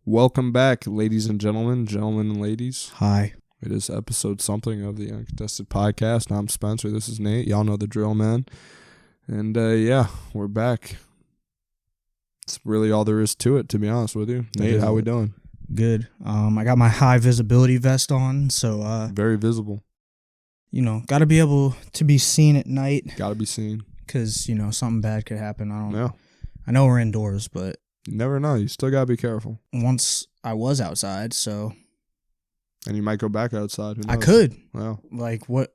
Welcome back, ladies and gentlemen and ladies. Hi. It is episode something of the Uncontested Podcast. I'm Spencer. This is Nate. Y'all know the drill, man. And we're back. It's really all there is to it, to be honest with you. Nate, how we doing? Good. I got my high visibility vest on, so very visible. Got to be able to be seen at night. Got to be seen. Because, something bad could happen. I don't know. Yeah. I know we're indoors, but You never know. You still got to be careful. once I was outside, so And you might go back outside. Who knows? I could. Well,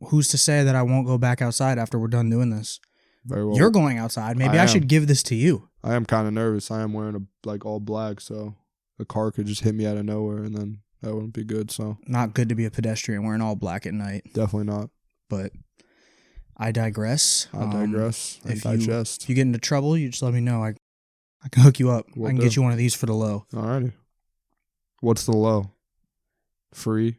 Who's to say that I won't go back outside after we're done doing this? very well. You're going outside. Maybe I should give this to you. I am kind of nervous. I am wearing all black, so the car could just hit me out of nowhere, and then that wouldn't be good. So Not good to be a pedestrian wearing all black at night, definitely not. but I digress. I digress. I If digest. you get into trouble, you just let me know. I can hook you up. Will I can do. get you one of these for the low. Alrighty. What's the low? Free?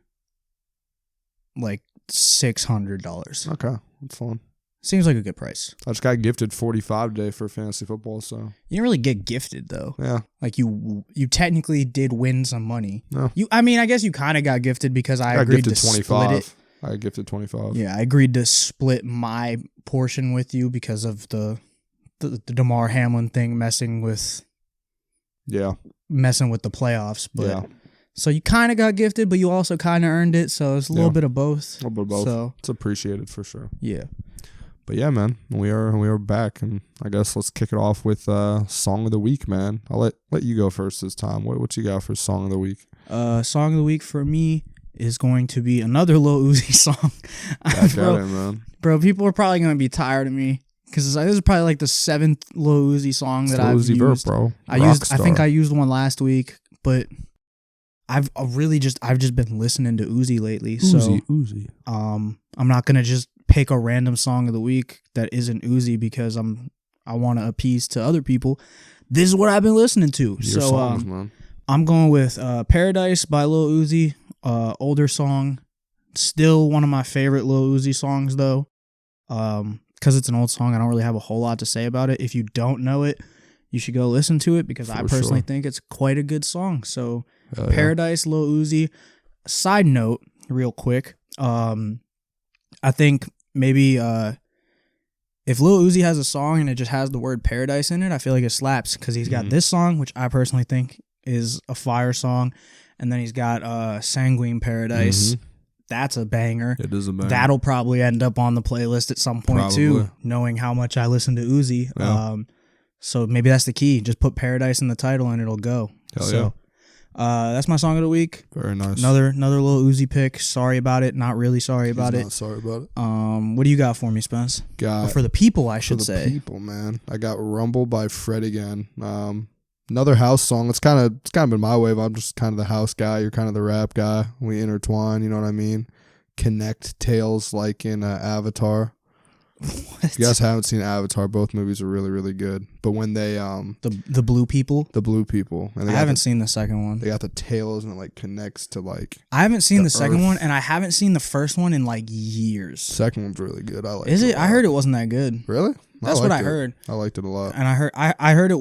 Like $600. Okay. That's fun. Seems like a good price. I just got gifted $45 today for fantasy football, so You didn't really get gifted though. yeah. Like you technically did win some money. No. I guess you kind of got gifted because I I got agreed to gifted split 25. it. I got gifted 25. Yeah, I agreed to split my portion with you because of the DeMar Hamlin thing messing with Yeah. the playoffs. But Yeah. so you kind of got gifted, but you also kind of earned it. So it's a little Yeah. bit of both. A little bit of both. So It's appreciated for sure. yeah. But yeah, man, we are back, and I guess let's kick it off with song of the week, man. I'll let you go first this time. What you got for song of the week? Song of the week for me is going to be another Lil Uzi song. Back at it, man. Bro, people are probably going to be tired of me because this is probably like the 7th Lil Uzi song that I've Uzi used. Vert, bro. I think I used one last week, but I've just been listening to Uzi lately. Uzi. I'm not going to just pick a random song of the week that isn't Uzi because I want to appease to other people. This is what I've been listening to. Your songs, man. I'm going with Paradise by Lil Uzi, older song. Still one of my favorite Lil Uzi songs, though. Because it's an old song, I don't really have a whole lot to say about it. If you don't know it, you should go listen to it because I personally think it's quite a good song. So, Paradise, Lil Uzi. Side note, real quick. I think maybe if Lil Uzi has a song and it just has the word paradise in it, I feel like it slaps because he's got this song, which I personally think is a fire song, and then he's got Sanguine Paradise. Mm-hmm. That's a banger. It is a banger. That'll probably end up on the playlist at some point too, knowing how much I listen to Uzi. Yeah. So maybe that's the key. Just put Paradise in the title and it'll go. Hell yeah. That's my song of the week. Very nice. Another Lil Uzi pick. Sorry about it. Not really sorry about it. Not sorry about it. What do you got for me, Spence? Or for the people, I should say. People, man. I got Rumble by Fred again. Another house song. It's kind of been my wave. I'm just kind of the house guy. You're kind of the rap guy. We intertwine. You know what I mean? Connect tales like in Avatar. What? If you guys haven't seen Avatar, both movies are really, really good. But when they the blue people, and I haven't seen the second one. They got the tails and it like connects to like. I haven't seen the second Earth. one, and I haven't seen the first one in like years. Second one's really good. I like. Is it? I heard it wasn't that good. Really? That's what I heard. I liked it a lot. And I heard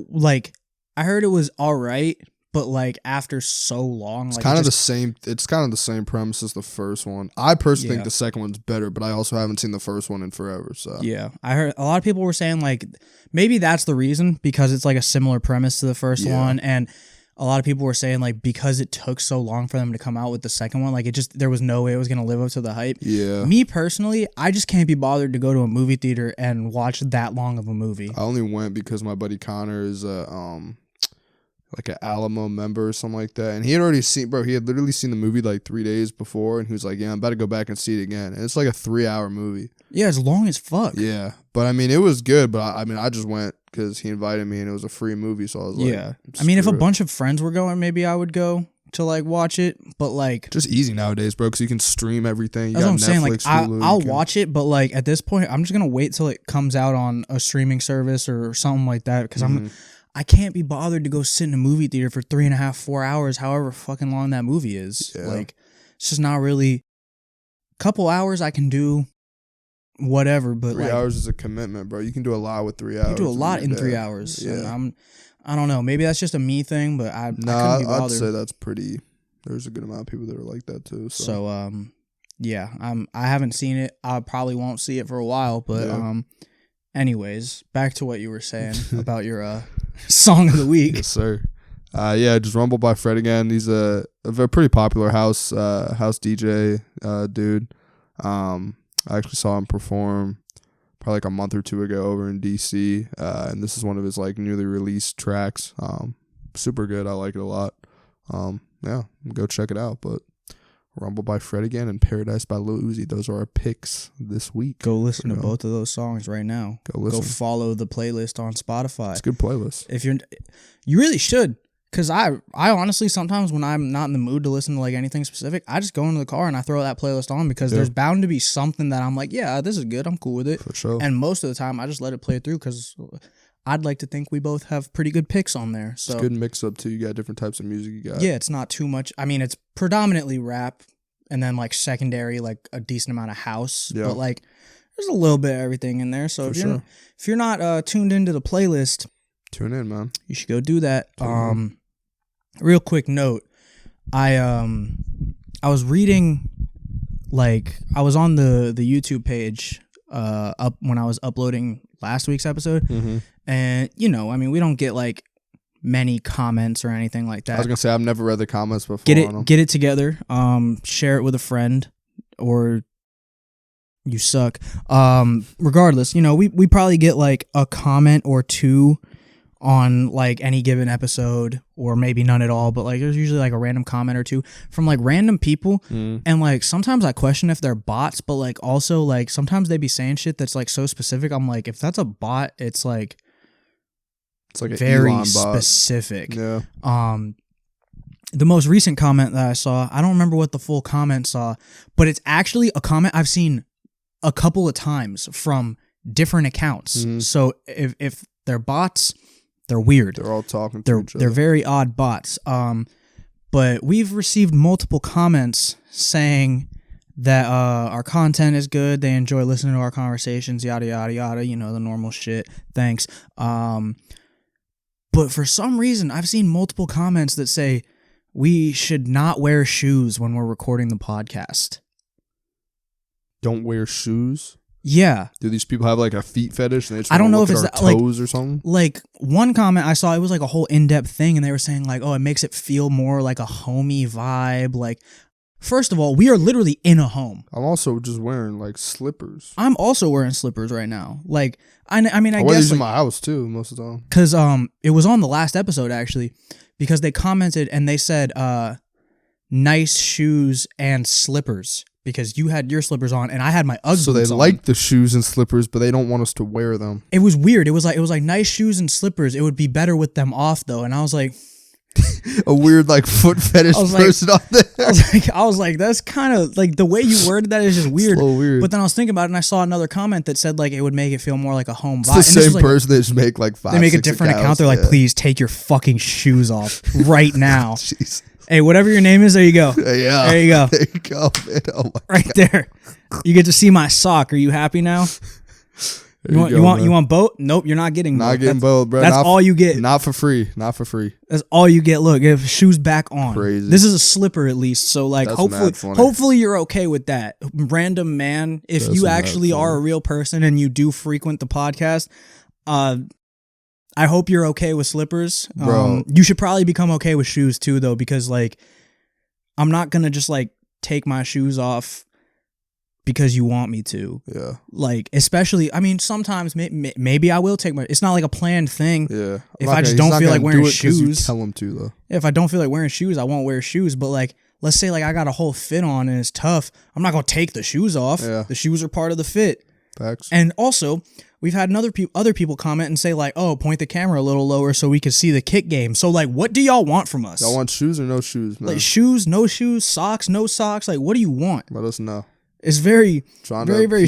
it was all right, but like after so long, It's kind of the same. It's kind of the same premise as the first one. I personally think the second one's better, but I also haven't seen the first one in forever. So yeah, I heard a lot of people were saying like maybe that's the reason because it's like a similar premise to the first one, and a lot of people were saying like because it took so long for them to come out with the second one, like there was no way it was gonna live up to the hype. Yeah. Me personally, I just can't be bothered to go to a movie theater and watch that long of a movie. I only went because my buddy Connor is like an Alamo member or something like that. And he had literally seen the movie like 3 days before, and he was like, yeah, I'm about to go back and see it again. And it's like a 3-hour movie. Yeah, it's long as fuck. Yeah. But I mean, it was good, but I just went because he invited me and it was a free movie, so I was like, yeah. I mean, if a bunch of friends were going, maybe I would go to like watch it, but like just easy nowadays, bro, because you can stream everything. You that's got what I'm saying. Like Hulu, I'll watch it, but like at this point, I'm just gonna wait till it comes out on a streaming service or something like that because I can't be bothered to go sit in a movie theater for 3.5, 4 hours, however fucking long that movie is. Yeah. Like, it's just not really. Couple hours I can do whatever, but 3 hours is a commitment, bro. You can do a lot with 3 hours. You do a lot in 3 hours. Yeah. And I don't know. Maybe that's just a me thing, but I couldn't be bothered. I'd say that's pretty. There's a good amount of people that are like that too. So yeah, I haven't seen it. I probably won't see it for a while, but anyways, back to what you were saying about your song of the week. Yes, sir. Yeah, just Rumble by Fred again. He's a pretty popular house DJ dude. I actually saw him perform probably like a month or two ago over in DC, and this is one of his like newly released tracks. Super good. I like it a lot. Yeah, go check it out. But Rumble by Fred again and Paradise by Lil Uzi. Those are our picks this week. Go listen to both of those songs right now. Go listen. Go follow the playlist on Spotify. It's a good playlist. If you really should. Because I honestly, sometimes when I'm not in the mood to listen to like anything specific, I just go into the car and I throw that playlist on because there's bound to be something that I'm like, yeah, this is good. I'm cool with it. For sure. And most of the time, I just let it play through because I'd like to think we both have pretty good picks on there. So it's a good mix up too. You got different types of music you got. Yeah, it's not too much. I mean, it's predominantly rap and then like secondary, like a decent amount of house. Yeah. But like there's a little bit of everything in there. So if you're not tuned into the playlist, tune in, man. You should go do that. Real quick note, I was reading, like, I was on the YouTube page up when I was uploading last week's episode, and I mean, we don't get like many comments or anything like that. I was gonna say I've never read the comments before. Get it together. Share it with a friend, or you suck. Regardless, we probably get like a comment or two on like any given episode, or maybe none at all, but like there's usually like a random comment or two from like random people, and like sometimes I question if they're bots, but like also like sometimes they be saying shit that's like so specific. I'm like, if that's a bot, it's like very specific. Yeah. The most recent comment that I saw, I don't remember what the full comment saw, but it's actually a comment I've seen a couple of times from different accounts. So if they're bots, they're weird. They're all talking to each other. They're very odd bots. But we've received multiple comments saying that our content is good. They enjoy listening to our conversations, yada, yada, yada. The normal shit. Thanks. But for some reason, I've seen multiple comments that say we should not wear shoes when we're recording the podcast. Don't wear shoes? Yeah. Do these people have like a feet fetish? And they just I don't know if it's that, toes or something. Like one comment I saw, it was like a whole in-depth thing, and they were saying like, oh, it makes it feel more like a homey vibe. Like, first of all, we are literally in a home. I'm also just wearing like slippers. I'm also wearing slippers right now. Like, I mean, I wear guess these in my house too most of the time. Because it was on the last episode actually, because they commented and they said nice shoes and slippers. Because you had your slippers on and I had my Ugg boots on. So they like the shoes and slippers, but they don't want us to wear them. It was weird. It was like nice shoes and slippers. It would be better with them off though. And I was like, a weird like foot fetish person on there. I was like, that's kind of like the way you worded that is just weird. It's a little weird. But then I was thinking about it and I saw another comment that said like it would make it feel more like a home vibe. It's the same person that just make like 5. They make a different account. They're like, please take your fucking shoes off right now. Jeez. Hey, whatever your name is, there you go. Yeah. There you go. There you go, man. Oh my right God. there. You get to see my sock. Are you happy now? You want both? Nope, you're not getting both. Not getting both, bro. That's all you get. Not for free. Not for free. That's all you get. Look, if shoes back on. Crazy. This is a slipper at least. So like hopefully you're okay with that. Random man, if you actually are a real person and you do frequent the podcast, I hope you're okay with slippers. You should probably become okay with shoes too, though, because like I'm not gonna just like take my shoes off because you want me to. Yeah. Like, especially, I mean, sometimes maybe I will take my. It's not like a planned thing. Yeah. If I just don't feel like wearing shoes, you tell him to though. If I don't feel like wearing shoes, I won't wear shoes. But like, let's say like I got a whole fit on and it's tough. I'm not gonna take the shoes off. Yeah. The shoes are part of the fit. Facts. And also, we've had other people comment and say like, "Oh, point the camera a little lower so we can see the kick game." So like, what do y'all want from us? Y'all want shoes or no shoes, man? Like shoes, no shoes, socks, no socks. Like, what do you want? Let us know. It's very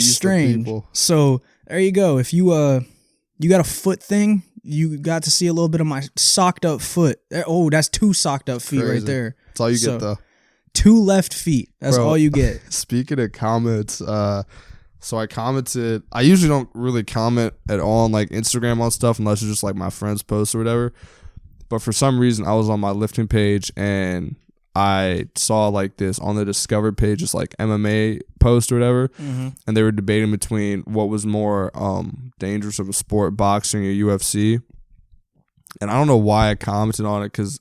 strange. So there you go. If you got a foot thing, you got to see a little bit of my socked up foot. Oh, that's 2 socked up feet right there. That's all you get though. 2 left feet. That's all you get. Speaking of comments, so I commented. I usually don't really comment at all on like Instagram on stuff unless it's just like my friends' posts or whatever. But for some reason, I was on my lifting page and I saw like this on the discovered page, just like MMA post or whatever, and they were debating between what was more dangerous of a sport, boxing or UFC. And I don't know why I commented on it, because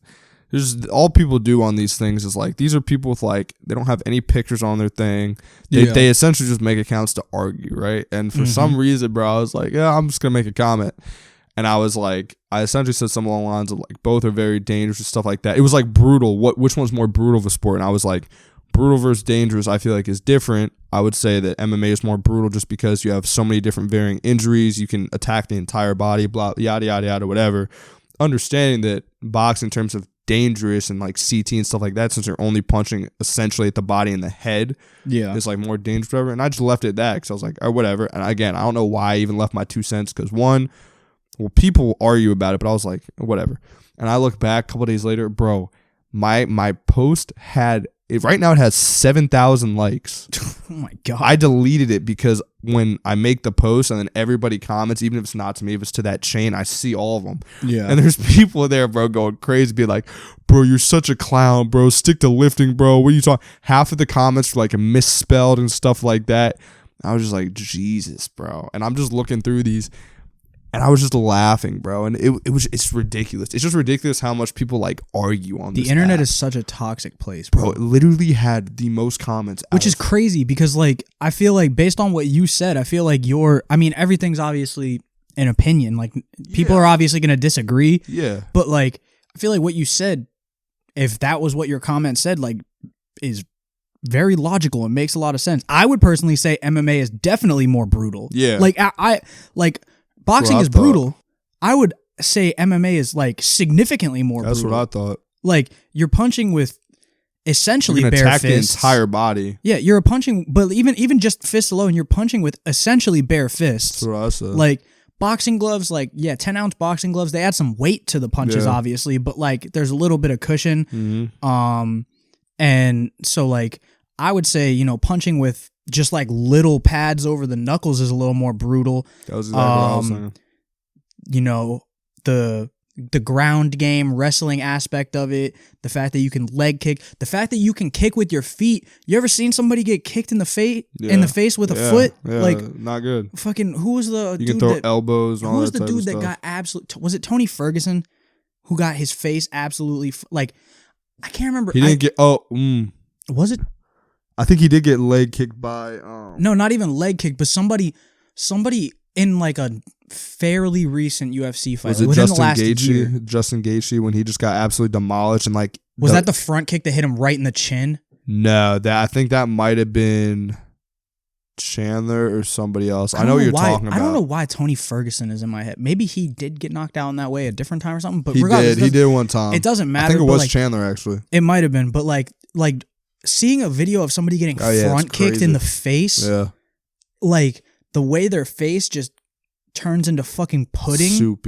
there's all people do on these things is like, these are people with like, they don't have any pictures on their thing. They essentially just make accounts to argue, right? And for some reason, bro, I was like, yeah, I'm just gonna make a comment. And I was like, I essentially said something along the lines of like, both are very dangerous and stuff like that. It was like brutal. Which one's more brutal of a sport? And I was like, brutal versus dangerous, I feel like is different. I would say that MMA is more brutal just because you have so many different varying injuries. You can attack the entire body, blah, yada, yada, yada, whatever. Understanding that boxing in terms of dangerous and like CT and stuff like that, since you're only punching essentially at the body and the head, is like more dangerous, whatever. And I just left it at that because I was like, oh, whatever. And again, I don't know why I even left my 2 cents, because one, well, people argue about it, but I was like, whatever. And I look back a couple of days later, bro, my post had it right now. It has 7,000 likes. Oh my god! I deleted it because when I make the post and then everybody comments, even if it's not to me, if it's to that chain, I see all of them. Yeah. And there's people there, bro, going crazy, be like, bro, you're such a clown, bro. Stick to lifting, bro. What are you talking? Half of the comments were like misspelled and stuff like that. I was just like, Jesus, bro. And I'm just looking through these. And I was just laughing, bro. And it's ridiculous. It's just ridiculous how much people like argue on this. The internet app. is such a toxic place, bro. It literally had the most comments. Which is crazy because like, I feel like based on what you said, I feel like everything's obviously an opinion. Like people are obviously going to disagree. Yeah. But like, I feel like what you said, if that was what your comment said, like is very logical and makes a lot of sense. I would personally say MMA is definitely more brutal. Yeah. Like I boxing is brutal. I would say MMA is like significantly more brutal. That's what I thought. Like you're punching with essentially bare attack fists. the entire body. Yeah, you're punching, but even just fists alone, you're punching with essentially bare fists. That's what I said. Like boxing gloves, 10-ounce boxing gloves, they add some weight to the punches, obviously, but like there's a little bit of cushion. Mm-hmm. And so like I would say, punching with just like little pads over the knuckles is a little more brutal. That was exactly what I was saying. The ground game, wrestling aspect of it, the fact that you can leg kick, the fact that you can kick with your feet. You ever seen somebody get kicked in the face with a foot? Yeah, like not good. Fucking who was the you dude can throw elbows and all that. Who was the type dude of that stuff. got absolute? Was it Tony Ferguson who got his face absolutely I can't remember. He didn't get. Was it? I think he did get leg kicked by. No, not even leg kick, but somebody in like a fairly recent UFC fight. Was it within Justin the last Gaethje? year. Justin Gaethje, when he just got absolutely demolished and like. Was that the front kick that hit him right in the chin? No, I think that might have been Chandler or somebody else. I know what you're talking about. I don't know why Tony Ferguson is in my head. Maybe he did get knocked out in that way a different time or something. But he did one time. It doesn't matter. I think it was Chandler actually. It might have been, but like seeing a video of somebody getting front kicked in the face, like the way their face just turns into fucking pudding soup,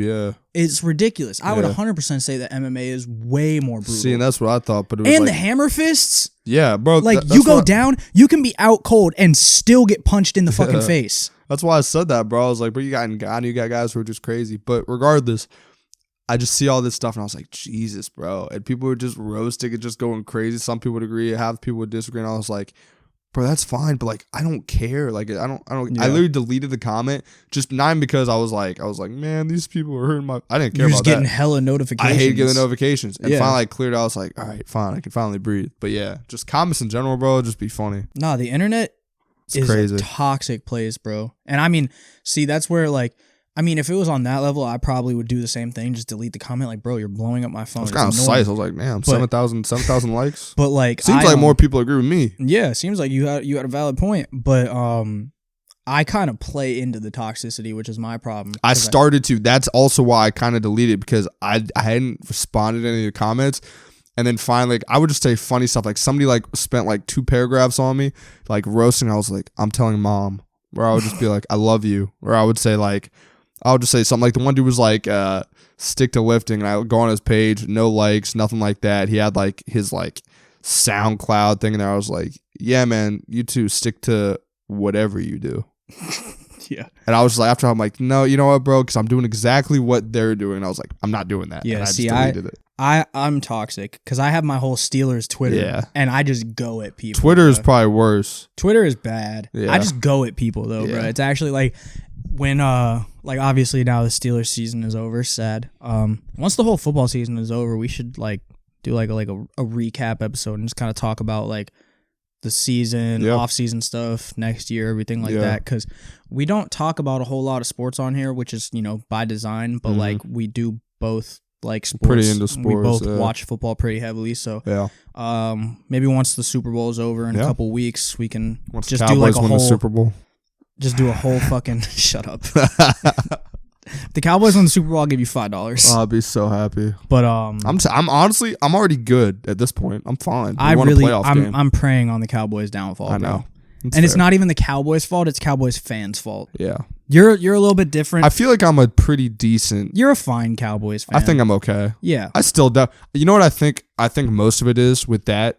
it's ridiculous. I would 100% say that MMA is way more brutal. See, and that's what I thought, but it was and the hammer fists, bro, like you go down, you can be out cold and still get punched in the fucking face. That's why I said that, bro. I was like, bro, you got guys who are just crazy, but regardless, I just see all this stuff and I was like, Jesus, bro. And people were just roasting and just going crazy. Some people would agree, half people would disagree. And I was like, bro, that's fine, but like, I don't care. Like, I don't. I literally deleted the comment, just not even because I was like, man, these people are hurting my. I didn't care. You're just getting hella notifications. I hate getting the notifications, and finally I cleared out. I was like, all right, fine, I can finally breathe. But yeah, just comments in general, bro, just be funny. Nah, the internet is crazy. A toxic place, bro. And I mean, see, that's where like. I mean, if it was on that level, I probably would do the same thing. Just delete the comment. Like, bro, you're blowing up my phone. It's kind of size. I was like, man, 7,000 likes. But like, seems like more people agree with me. Yeah, seems like you had a valid point. But I kind of play into the toxicity, which is my problem. I started to. That's also why I kind of deleted, because I hadn't responded to any of the comments. And then finally, like, I would just say funny stuff. Like somebody like spent like 2 paragraphs on me, like roasting. I was like, I'm telling mom. Or I would just be like, I love you. Or I would say like. I'll just say something like the one dude was like, stick to lifting. And I would go on his page, no likes, nothing like that. He had like his like SoundCloud thing in there. I was like, yeah, man, you two stick to whatever you do. Yeah. And I was like, after I'm like, no, you know what, bro? Because I'm doing exactly what they're doing. And I was like, I'm not doing that. Yeah, and I see, just deleted it. I'm toxic because I have my whole Steelers Twitter, and I just go at people. Twitter is probably worse. Twitter is bad. Yeah. I just go at people though, bro. It's actually like when like obviously now the Steelers season is over. Sad. Once the whole football season is over, we should like do like a recap episode and just kind of talk about like the season, off season stuff, next year, everything like that. Because we don't talk about a whole lot of sports on here, which is by design. But like we do both. Like sports, pretty into sports. We both watch football pretty heavily, so maybe once the Super Bowl is over in a couple weeks, we can just do like a whole Super Bowl. Just do a whole fucking shut up. The Cowboys win the Super Bowl, I'll give you $5. I'll be so happy. But I'm honestly already good at this point. I'm fine. I'm preying on the Cowboys' downfall. I know. It's not even the Cowboys' fault, it's Cowboys fans' fault. Yeah. You're a little bit different. I feel like I'm a pretty decent. You're a fine Cowboys fan. I think I'm okay. Yeah. I still do. You know what I think? I think most of it is with that.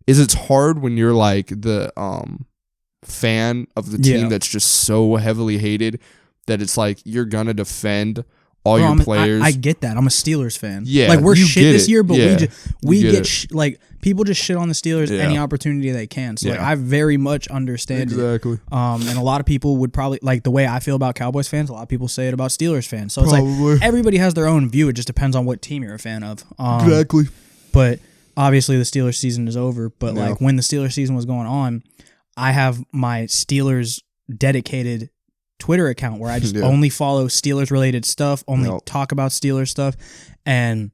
Is it's hard when you're like the fan of the team that's just so heavily hated that it's like you're gonna defend all your players. I get that. I'm a Steelers fan. Yeah, like we're shit this year, but we get get like people just shit on the Steelers any opportunity they can. So like I very much understand exactly. And a lot of people would probably like the way I feel about Cowboys fans. A lot of people say it about Steelers fans. So it's like everybody has their own view. It just depends on what team you're a fan of. Exactly. But obviously the Steelers season is over. But like when the Steelers season was going on, I have my Steelers dedicated Twitter account where I just only follow Steelers related stuff, only talk about Steelers stuff, and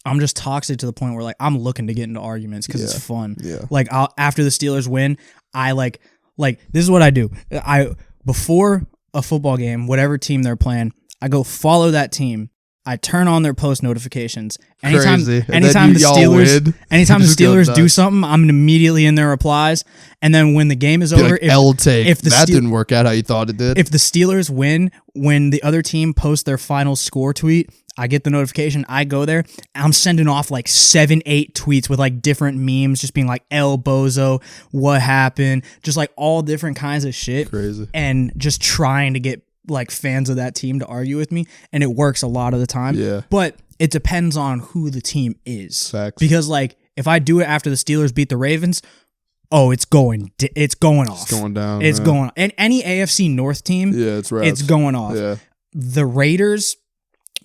I'm just toxic to the point where like I'm looking to get into arguments because it's fun. Yeah. Like after the Steelers win, I like this is what I do. Before a football game, whatever team they're playing, I go follow that team. I turn on their post notifications. Anytime the Steelers do something, I'm immediately in their replies. And then when the game is over, if that didn't work out how you thought it did. If the Steelers win, when the other team posts their final score tweet, I get the notification. I go there. I'm sending off like 7-8 tweets with like different memes, just being like El Bozo, what happened, just like all different kinds of shit. Crazy. And just trying to get like fans of that team to argue with me, and it works a lot of the time. Yeah. But it depends on who the team is. Facts. Because like if I do it after the Steelers beat the Ravens, it's going off. It's going down. It's going on. And any AFC North team, it's going off. Yeah. The Raiders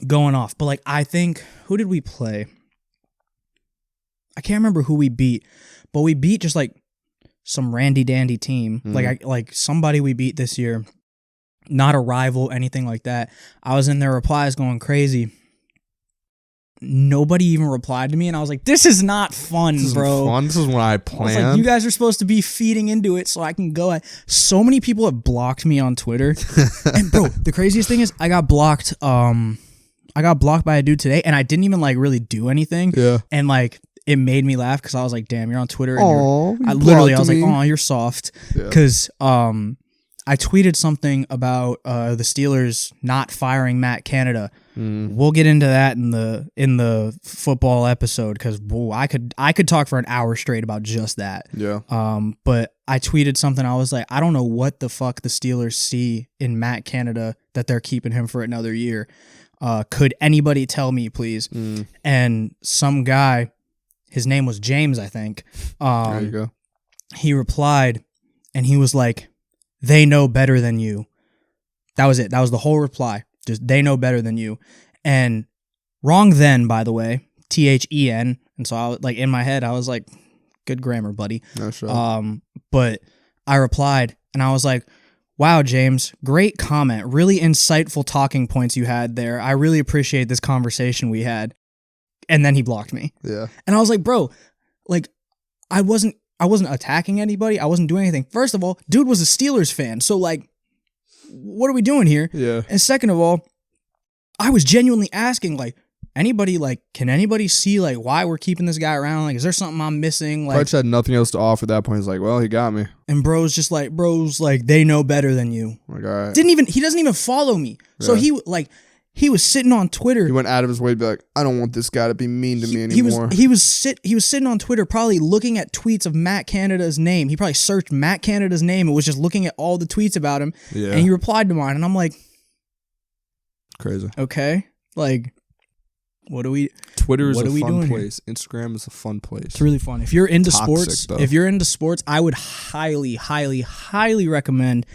going off. But like I think who did we play? I can't remember who we beat, but we beat just like some randy dandy team. Like somebody we beat this year. Not a rival, anything like that. I was in their replies going crazy. Nobody even replied to me, and I was like, this is not fun, bro. This is what I planned. I was like, you guys are supposed to be feeding into it so I can go at. So many people have blocked me on Twitter. And bro, the craziest thing is I got blocked by a dude today, and I didn't even like really do anything. Yeah. And like it made me laugh because I was like, damn, you're on Twitter. And I was like, oh, you're soft. Because I tweeted something about the Steelers not firing Matt Canada. We'll get into that in the football episode because I could talk for an hour straight about just that. Yeah. But I tweeted something. I was like, I don't know what the fuck the Steelers see in Matt Canada that they're keeping him for another year. Could anybody tell me, please? And some guy, his name was James, I think. There you go. He replied, and he was like, they know better than you. That was it. That was the whole reply. Just, they know better than you. And wrong then, by the way, THEN. And so I was like, in my head, I was like, good grammar, buddy. No, sure. But I replied and I was like, wow, James, great comment. Really insightful talking points you had there. I really appreciate this conversation we had. And then he blocked me. Yeah. And I was like, bro, like, I wasn't attacking anybody. I wasn't doing anything. First of all, dude was a Steelers fan. So, like, what are we doing here? Yeah. And second of all, I was genuinely asking, like, anybody, like, can anybody see, like, why we're keeping this guy around? Like, is there something I'm missing? Like, Fletch had nothing else to offer at that point. He's like, well, he got me. And bros, like, they know better than you. Like, all right. He doesn't even follow me. So he, like, He was sitting on Twitter. He went out of his way to be like, I don't want this guy to be mean to me anymore. He was sitting on Twitter probably looking at tweets of Matt Canada's name. He probably searched Matt Canada's name and was just looking at all the tweets about him. Yeah. And he replied to mine. And I'm like, crazy. Okay. Like, what do we... Twitter is a fun place. Here? Instagram is a fun place. It's really fun. If you're into Toxic, sports, I would highly, highly, highly recommend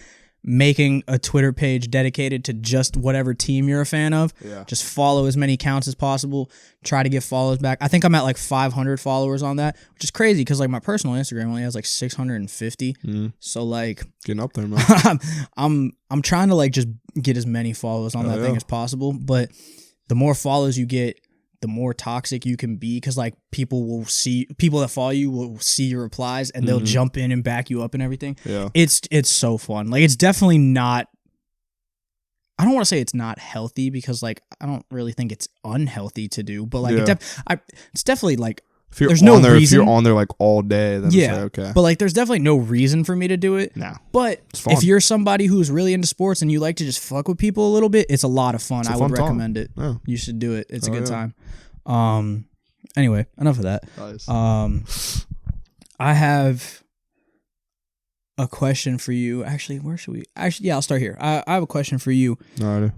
making a Twitter page dedicated to just whatever team you're a fan of. Yeah. Just follow as many accounts as possible. Try to get follows back. I think I'm at like 500 followers on that, which is crazy because like my personal Instagram only has like 650. So like getting up there, man. I'm trying to like just get as many followers on that thing as possible. But the more follows you get, the more toxic you can be, because like people that follow you will see your replies and they'll jump in and back you up and everything. Yeah, it's so fun. Like, it's definitely not. I don't want to say it's not healthy, because like I don't really think it's unhealthy to do, but like it's definitely like there's no reason. If you're on there like all day, then it's like, okay. But like there's definitely no reason for me to do it. No, but if you're somebody who's really into sports and you like to just fuck with people a little bit, it's a lot of fun. I would recommend it. Yeah. You should do it. It's a good time. Anyway, enough of that. Nice. I have a question for you. Actually, where should we? Actually, yeah, I'll start here. I have a question for you. Alrighty.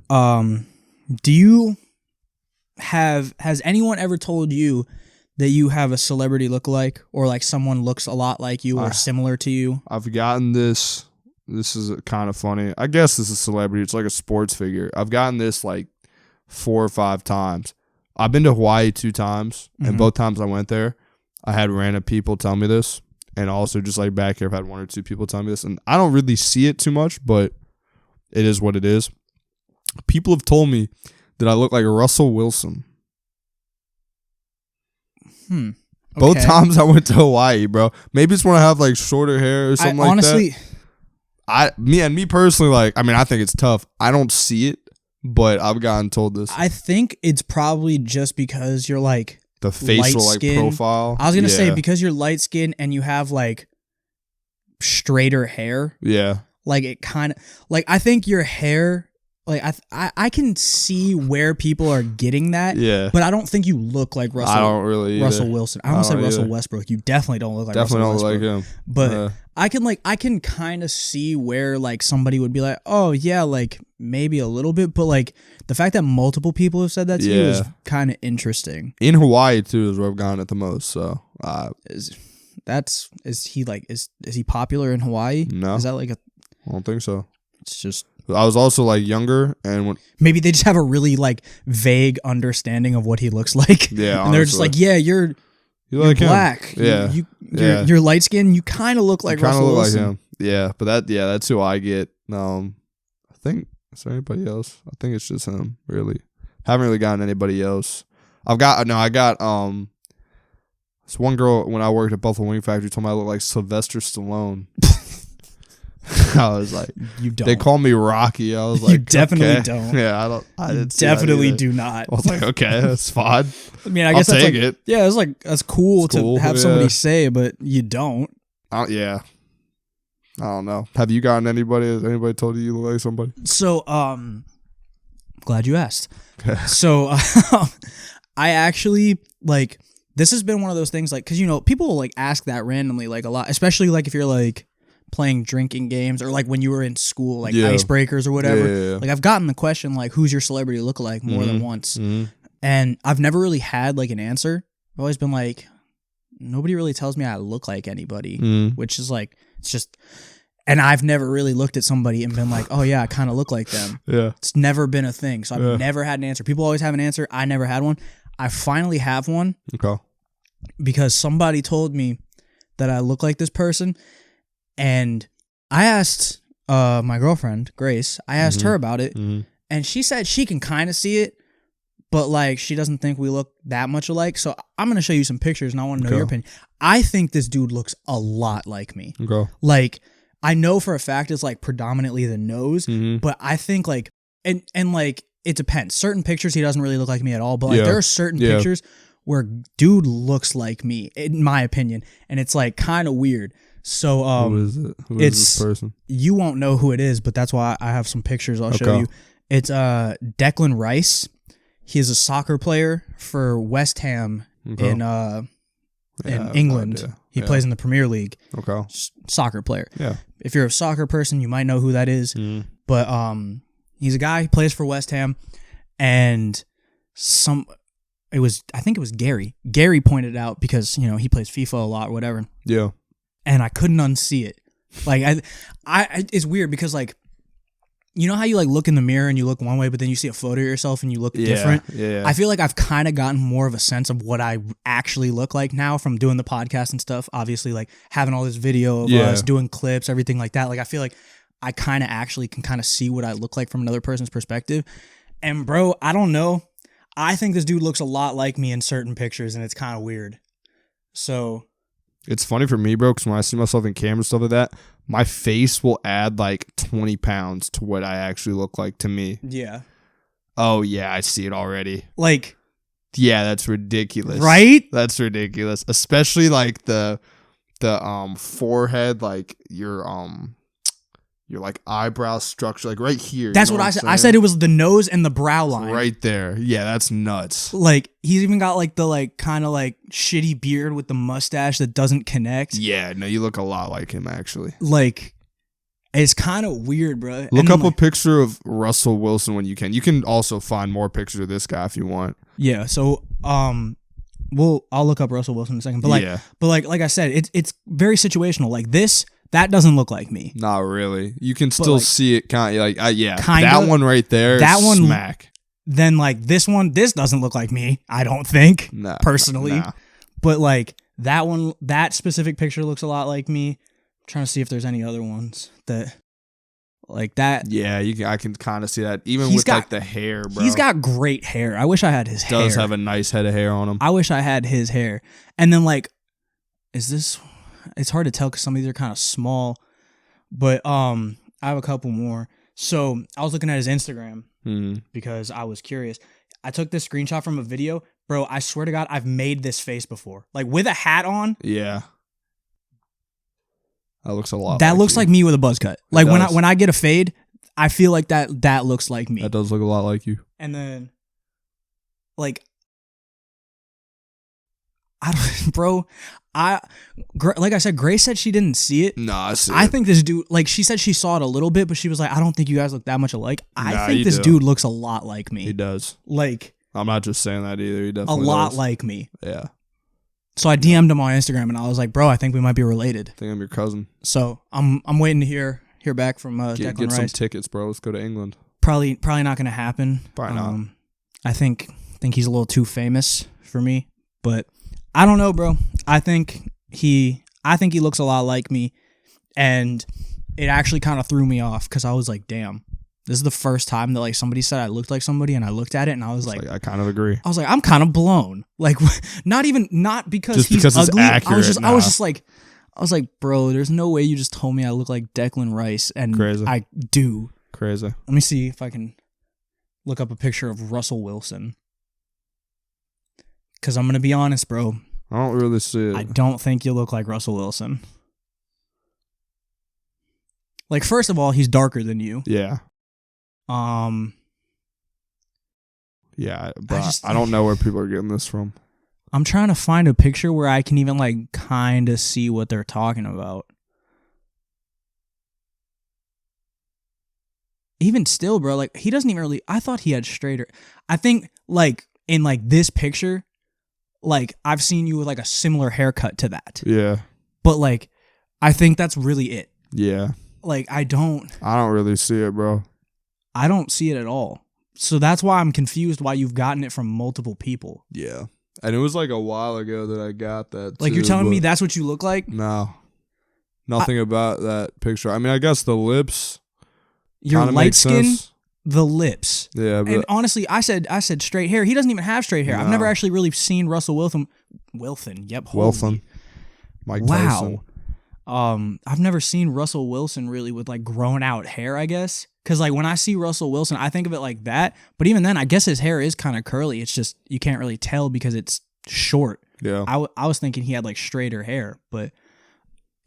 Has anyone ever told you that you have a celebrity lookalike, or like someone looks a lot like you or similar to you? I've gotten this. This is kind of funny. I guess this is a celebrity. It's like a sports figure. I've gotten this like 4 or 5 times. I've been to Hawaii 2 times, and both times I went there, I had random people tell me this, and also just like back here, I've had 1 or 2 people tell me this, and I don't really see it too much, but it is what it is. People have told me that I look like Russell Wilson. Okay. Both times I went to Hawaii, bro. Maybe it's when I have like shorter hair or something like honestly, that. Me personally, like, I mean, I think it's tough. I don't see it, but I've gotten told this. I think it's probably just because you're like the facial like profile. I was gonna say because you're light skinned and you have like straighter hair. Yeah. Like it kind of like, I think your hair, like I can see where people are getting that. Yeah. But I don't think you look like Russell. I don't really Russell Wilson. I almost said Russell Westbrook. You definitely don't look like Russell Westbrook. Definitely don't look like him. But I can kind of see where like somebody would be like, oh yeah, like maybe a little bit, but like the fact that multiple people have said that to you is kind of interesting. In Hawaii too is where I've gotten it the most. So is he popular in Hawaii? No. Is that like I don't think so. It's just, I was also like younger, and maybe they just have a really like vague understanding of what he looks like. Yeah, and they're just like, yeah, you're like black. Him. Yeah, you're light skinned. You kind of look like Russell Wilson. Like him. Yeah, but that's who I get. I think, is there anybody else? I think it's just him. Really, haven't really gotten anybody else. I got this one girl when I worked at Buffalo Wing Factory told me I look like Sylvester Stallone. I was like, you don't. They call me Rocky. I was like, you definitely don't. Yeah, I don't. I you definitely do not. I was like, okay, that's fine. I mean, I guess I'll that's take like, it. Yeah, it's like that's cool to have somebody say, but you don't. Yeah. I don't know. Have you gotten anybody? Has anybody told you look like somebody? So, glad you asked. Okay. So, I actually like. This has been one of those things, like, because people will like ask that randomly, like a lot, especially like if you're like playing drinking games or like when you were in school, like icebreakers or whatever. Yeah. Like I've gotten the question like, who's your celebrity lookalike more than once, and I've never really had like an answer. I've always been like, nobody really tells me I look like anybody, which is like, it's just, and I've never really looked at somebody and been like, oh yeah, I kind of look like them. Yeah, it's never been a thing, so I've never had an answer. People always have an answer. I never had one. I finally have one. Okay. Because somebody told me that I look like this person, and I asked my girlfriend, Grace, I asked her about it, and she said she can kind of see it, but like she doesn't think we look that much alike. So I'm going to show you some pictures, and I want to know your opinion. I think this dude looks a lot like me. Okay. Like, I know for a fact it's like predominantly the nose, but I think like, and like, it depends. Certain pictures, he doesn't really look like me at all, but like there are certain pictures where dude looks like me, in my opinion, and it's like kind of weird. So who is it? Who is this person? You won't know who it is, but that's why I have some pictures I'll show you. It's Declan Rice. He is a soccer player for West Ham in England. No, he plays in the Premier League. Okay. Soccer player. Yeah. If you're a soccer person, you might know who that is. But he's a guy who plays for West Ham, and I think it was Gary. Gary pointed it out because he plays FIFA a lot or whatever. Yeah. And I couldn't unsee it. Like I it's weird because like, you know how you like look in the mirror and you look one way, but then you see a photo of yourself and you look different? Yeah. I feel like I've kind of gotten more of a sense of what I actually look like now from doing the podcast and stuff. Obviously, like having all this video of us doing clips, everything like that. Like I feel like I kind of actually can kind of see what I look like from another person's perspective. And bro, I don't know. I think this dude looks a lot like me in certain pictures, and it's kind of weird. So it's funny for me, bro, because when I see myself in camera and stuff like that, my face will add like 20 pounds to what I actually look like to me. Yeah. Oh, yeah, I see it already. Like, yeah, that's ridiculous. Right? That's ridiculous. Especially like the forehead, like your like eyebrow structure, like right here. That's what I said. I said it was the nose and the brow line. Right there. Yeah, that's nuts. Like, he's even got like the like kind of like shitty beard with the mustache that doesn't connect. Yeah, no, you look a lot like him, actually. Like, it's kind of weird, bro. Look up a picture of Russell Wilson when you can. You can also find more pictures of this guy if you want. Yeah, so I'll look up Russell Wilson in a second. But like I said, it's very situational. Like that doesn't look like me. Not really. You can still like, see it kind of like kinda, that one right there. That one smack. Then like this doesn't look like me. I don't think personally. Nah. But like that specific picture looks a lot like me. I'm trying to see if there's any other ones that like that. Yeah, I can kind of see that even with like the hair, bro. He's got great hair. I wish I had his hair. Does have a nice head of hair on him. I wish I had his hair. And then like, is this? It's hard to tell because some of these are kind of small, but I have a couple more. So I was looking at his Instagram because I was curious. I took this screenshot from a video, bro. I swear to God, I've made this face before, like with a hat on. Yeah, that looks a lot. That looks like me with a buzz cut. Like when I get a fade, I feel like that looks like me. That does look a lot like you. And then, like, I don't, bro. Like I said, Grace said she didn't see it. No, I see I it. think this dude, like she said she saw it a little bit, but she was like, I don't think you guys look that much alike. I think this dude looks a lot like me. He does. Like, I'm not just saying that either. He definitely a lot does. like me. Yeah. So I DM'd him on Instagram and I was like, bro, I think we might be related. I think I'm your cousin. So I'm waiting to hear back from Declan Rice. Get some tickets, bro. Let's go to England. Probably not gonna happen. Probably not. I think he's a little too famous for me, but I don't know, bro. I think he looks a lot like me, and it actually kind of threw me off because I was like, damn, this is the first time that like somebody said I looked like somebody, and I looked at it and I was like, I kind of agree. I was like, I'm kind of blown. Like, not because just he's because ugly. It's accurate. I was like, bro, there's no way you just told me I look like Declan Rice, and crazy. I do. Crazy. Let me see if I can look up a picture of Russell Wilson. Because I'm going to be honest, bro. I don't really see it. I don't think you look like Russell Wilson. Like, first of all, he's darker than you. Yeah. Yeah, but I don't know where people are getting this from. I'm trying to find a picture where I can even, like, kind of see what they're talking about. Even still, bro, like, he doesn't even really... I thought he had straighter... I think, like, in, like, this picture... Like, I've seen you with, like, a similar haircut to that. Yeah. But, like, I think that's really it. Yeah. Like, I don't really see it, bro. I don't see it at all. So that's why I'm confused why you've gotten it from multiple people. Yeah. And it was, like, a while ago that I got that, Like, too, you're telling me that's what you look like? No. Nothing about that picture. I mean, I guess the lips... Your light skin... The lips. Yeah, but... And honestly, I said straight hair. He doesn't even have straight hair. No. I've never actually really seen Russell Wilson. Yep. Wilson. Mike Tyson. Wow. I've never seen Russell Wilson really with like grown out hair, I guess. Because like when I see Russell Wilson, I think of it like that. But even then, I guess his hair is kind of curly. It's just you can't really tell because it's short. Yeah. I was thinking he had like straighter hair, but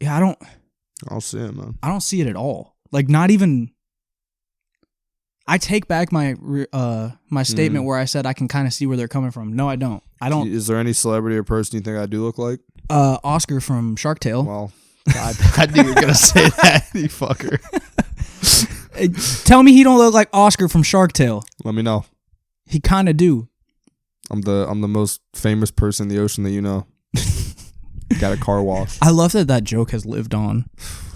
yeah, I don't see it, man. I don't see it at all. Like not even. I take back my my statement where I said I can kind of see where they're coming from. No, I don't. I don't. Is there any celebrity or person you think I do look like? Oscar from Shark Tale. Well, I knew you were gonna say that, you fucker. Tell me he don't look like Oscar from Shark Tale. Let me know. He kind of do. I'm the most famous person in the ocean that you know. Got a car wash. I love that joke has lived on.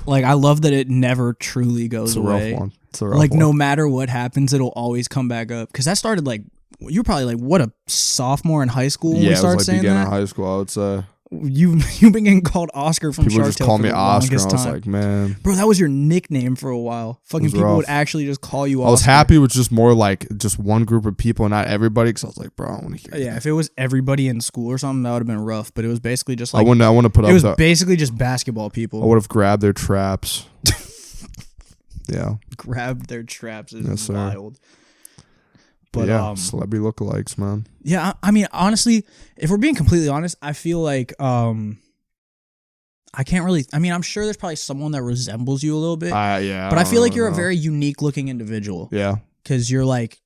Like, I love that it never truly goes away. Rough one. It's a rough like, one. no matter what happens, it'll always come back up. Because that started, like, you were probably, like, what, a sophomore in high school when we started saying that? Yeah, it was, like, beginning of high school, I would say. You've been getting called Oscar from People Shark just Tale call for me the Oscar, and longest I was time. like, man. Bro, that was your nickname for a while. Fucking people rough. would actually just call you Oscar. I was happy with just more like just one group of people, not everybody, because I was like, bro, I want to hear Yeah, that. if it was everybody in school or something, that would have been rough. But it was basically just like... I want to put up... It was basically just basketball people. I would have grabbed their traps. Yeah. Grabbed their traps is Yes, sir. wild. But yeah, celebrity lookalikes, man. Yeah, I mean, honestly, if we're being completely honest, I feel like I can't really... I mean, I'm sure there's probably someone that resembles you a little bit. Yeah. But I feel like you're a very unique looking individual. Yeah. Because you're light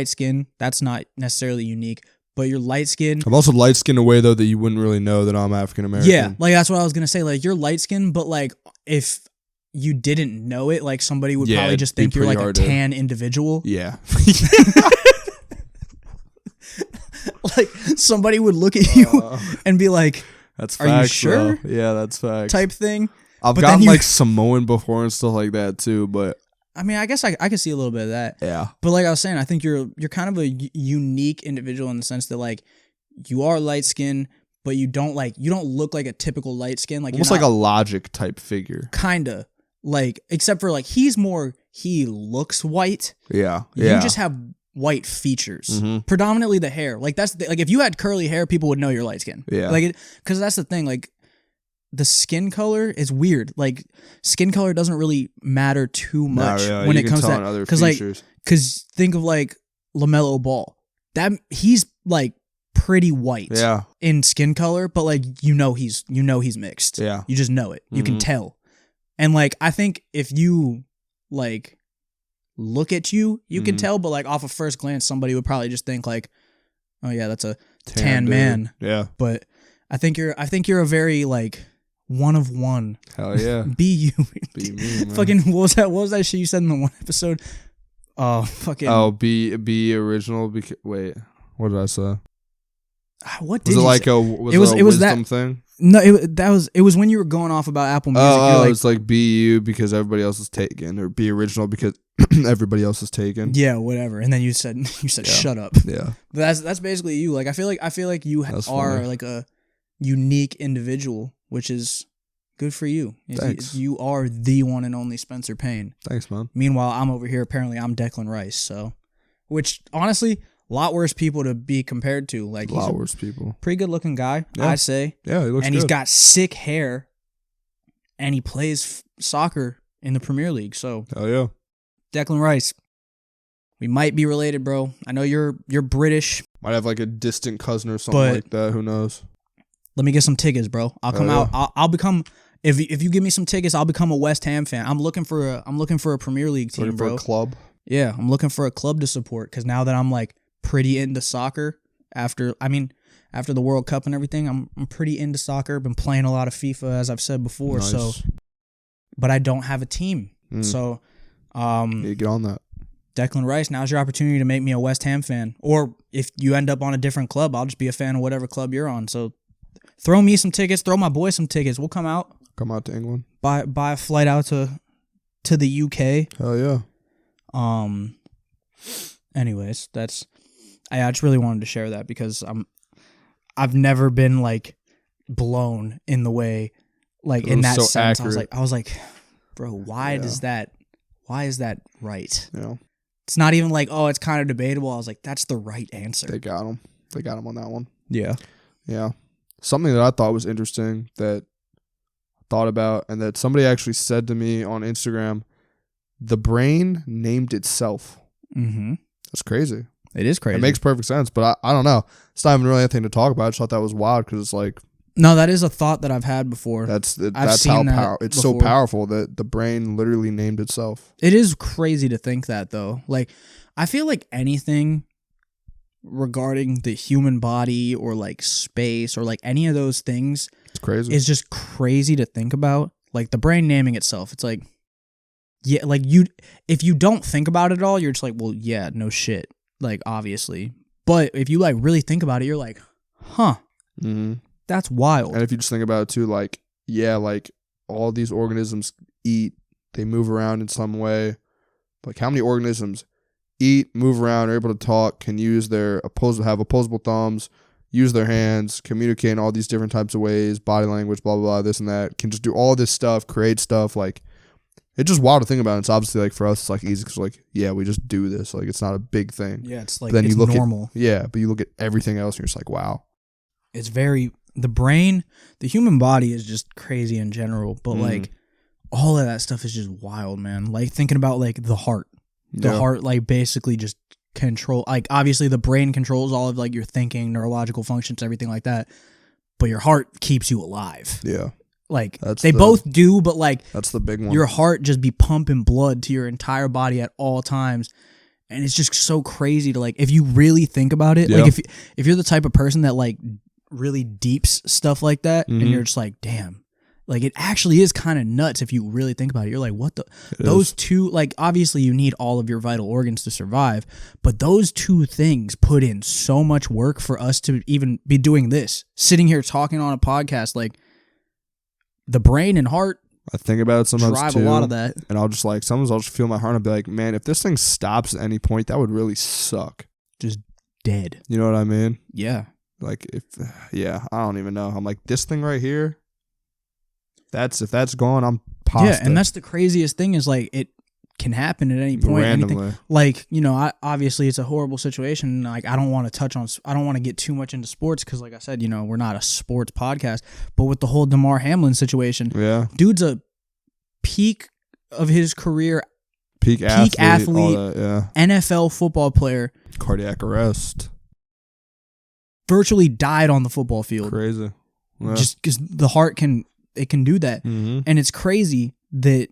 skinned. That's not necessarily unique, but you're light skinned. I'm also light skinned in a way though that you wouldn't really know that I'm African American. Yeah, like that's what I was gonna say. Like, you're light skinned, but like if you didn't know it, like somebody would probably just think you're like a tan individual. Yeah. Like somebody would look at you and be like, that's "Are facts, you sure?" Though. Yeah, that's facts. Type thing. I've But gotten then you- like Samoan before and stuff like that too, but I mean, I guess I could see a little bit of that. yeah. But like I was saying, I think you're kind of a unique individual in the sense that like you are light skinned, but you don't look like a typical light skin. Like Almost like a Logic type figure. kinda like, except for like he looks white. Yeah. You Yeah. just have white features, Mhm. predominantly the hair. Like like if you had curly hair, people would know you're light skinned. Yeah. Like because that's the thing. Like the skin color is weird. Like skin color doesn't really matter too much when it comes to that. other Because features. because think of like LaMelo Ball. That he's like pretty white Yeah. in skin color, but like he's mixed. Yeah. You just know it. You can Mhm. tell. And like I think if you like look at you can Mhm. tell, but like off of first glance, somebody would probably just think like, oh yeah, that's a tan dude. man. Yeah. But I think you're a very like one of one. Hell yeah. Be you. Be me, man. Fucking what was that shit you said in the one episode? Oh fucking. Oh, be original. Wait, what did I say? What did Was it you like say? a It was wisdom that thing? No, it was when you were going off about Apple Music. You're Oh, like, it's like be you because everybody else is taken, or be original because everybody else is taken. yeah, whatever. And then you said Yeah. shut up. Yeah. But that's basically you. Like I feel like you That's are funny. like a unique individual, which is good for you. Thanks. You are the one and only Spencer Payne. Thanks, man. Meanwhile, I'm over here. Apparently, I'm Declan Rice. So, which honestly, a lot worse people to be compared to. Like A he's lot a worse people. pretty good looking guy, Yeah. I'd say. Yeah, he looks And good. he's got sick hair, and he plays soccer in the Premier League. So, Hell yeah. Declan Rice, we might be related, bro. I know you're British. Might have like a distant cousin or something But- like that. Who knows? Let me get some tickets, bro. I'll come yeah. out. I'll become. If you give me some tickets, I'll become a West Ham fan. I'm looking for a Premier League team, Looking for bro. a club. Yeah, I'm looking for a club to support because now that I'm like pretty into soccer after the World Cup and everything, I'm pretty into soccer. Been playing a lot of FIFA as I've said before. Nice. So, but I don't have a team. Mm. So, Need to get on that. Declan Rice, now's your opportunity to make me a West Ham fan. Or if you end up on a different club, I'll just be a fan of whatever club you're on. So, throw me some tickets. Throw my boy some tickets. We'll come out. Come out to England. Buy a flight out to the UK. Hell yeah. Anyways, I just really wanted to share that because I've never been like blown in the way like It in was that so sense. accurate. I was like, bro, why Yeah. is that right? You know, It's not even like, oh, it's kind of debatable. I was like, that's the right answer. they got him. They got him on that one. Yeah. Yeah. Something that I thought was interesting that I thought about and that somebody actually said to me on Instagram, the brain named itself. Mm-hmm. That's crazy. It is crazy. It makes perfect sense, but I don't know. It's not even really anything to talk about. I just thought that was wild because it's like No, that is a thought that I've had before. That's seen how that it's so before. powerful that the brain literally named itself. It is crazy to think that, though. Like, I feel like anything regarding the human body or like space or like any of those things It's crazy. is just crazy to think about. Like the brain naming itself. It's like, yeah, like if you don't think about it at all, you're just like, well, yeah, no shit. Like, obviously. But if you like really think about it, you're like, huh, that's wild. And if you just think about it too, like, yeah, like all these organisms eat, they move around in some way. Like how many organisms eat, move around, are able to talk, can use their have opposable thumbs, use their hands, communicate in all these different types of ways, body language, blah, blah, blah, this and that, can just do all this stuff, create stuff. Like, it's just wild to think about. It's obviously like for us, it's like easy because like, yeah, we just do this. Like, it's not a big thing. Yeah, it's like, then it's you look normal. But you look at everything else and you're just like, wow. It's the brain, the human body is just crazy in general, but like all of that stuff is just wild, man. Like thinking about like the heart. The heart, like, basically just like, obviously the brain controls all of, like, your thinking, neurological functions, everything like that. But your heart keeps you alive. Yeah. Like, both do, but, like, that's the big one. Your heart just be pumping blood to your entire body at all times. And it's just so crazy to, like, if you really think about it, like, if you're the type of person that, like, really deeps stuff like that, and you're just like, damn. Like, it actually is kind of nuts if you really think about it. You're like, what the? Those two, like, obviously you need all of your vital organs to survive, but those two things put in so much work for us to even be doing this. Sitting here talking on a podcast, like, the brain and heart, I think about it sometimes drive too, a lot of that. And I'll just, like, sometimes I'll just feel my heart and I'll be like, man, if this thing stops at any point, that would really suck. Just dead. You know what I mean? Yeah. Like, I don't even know. I'm like, this thing right here, if that's gone, I'm positive. Yeah, and that's the craziest thing is like it can happen at any point. Randomly. Anything. Like, you know, obviously it's a horrible situation. Like, I don't want to get too much into sports because, like I said, you know, we're not a sports podcast. But with the whole Damar Hamlin situation, dude's a peak of his career, peak athlete, all that, NFL football player, cardiac arrest, virtually died on the football field. Crazy, just because the heart can do that. And it's crazy that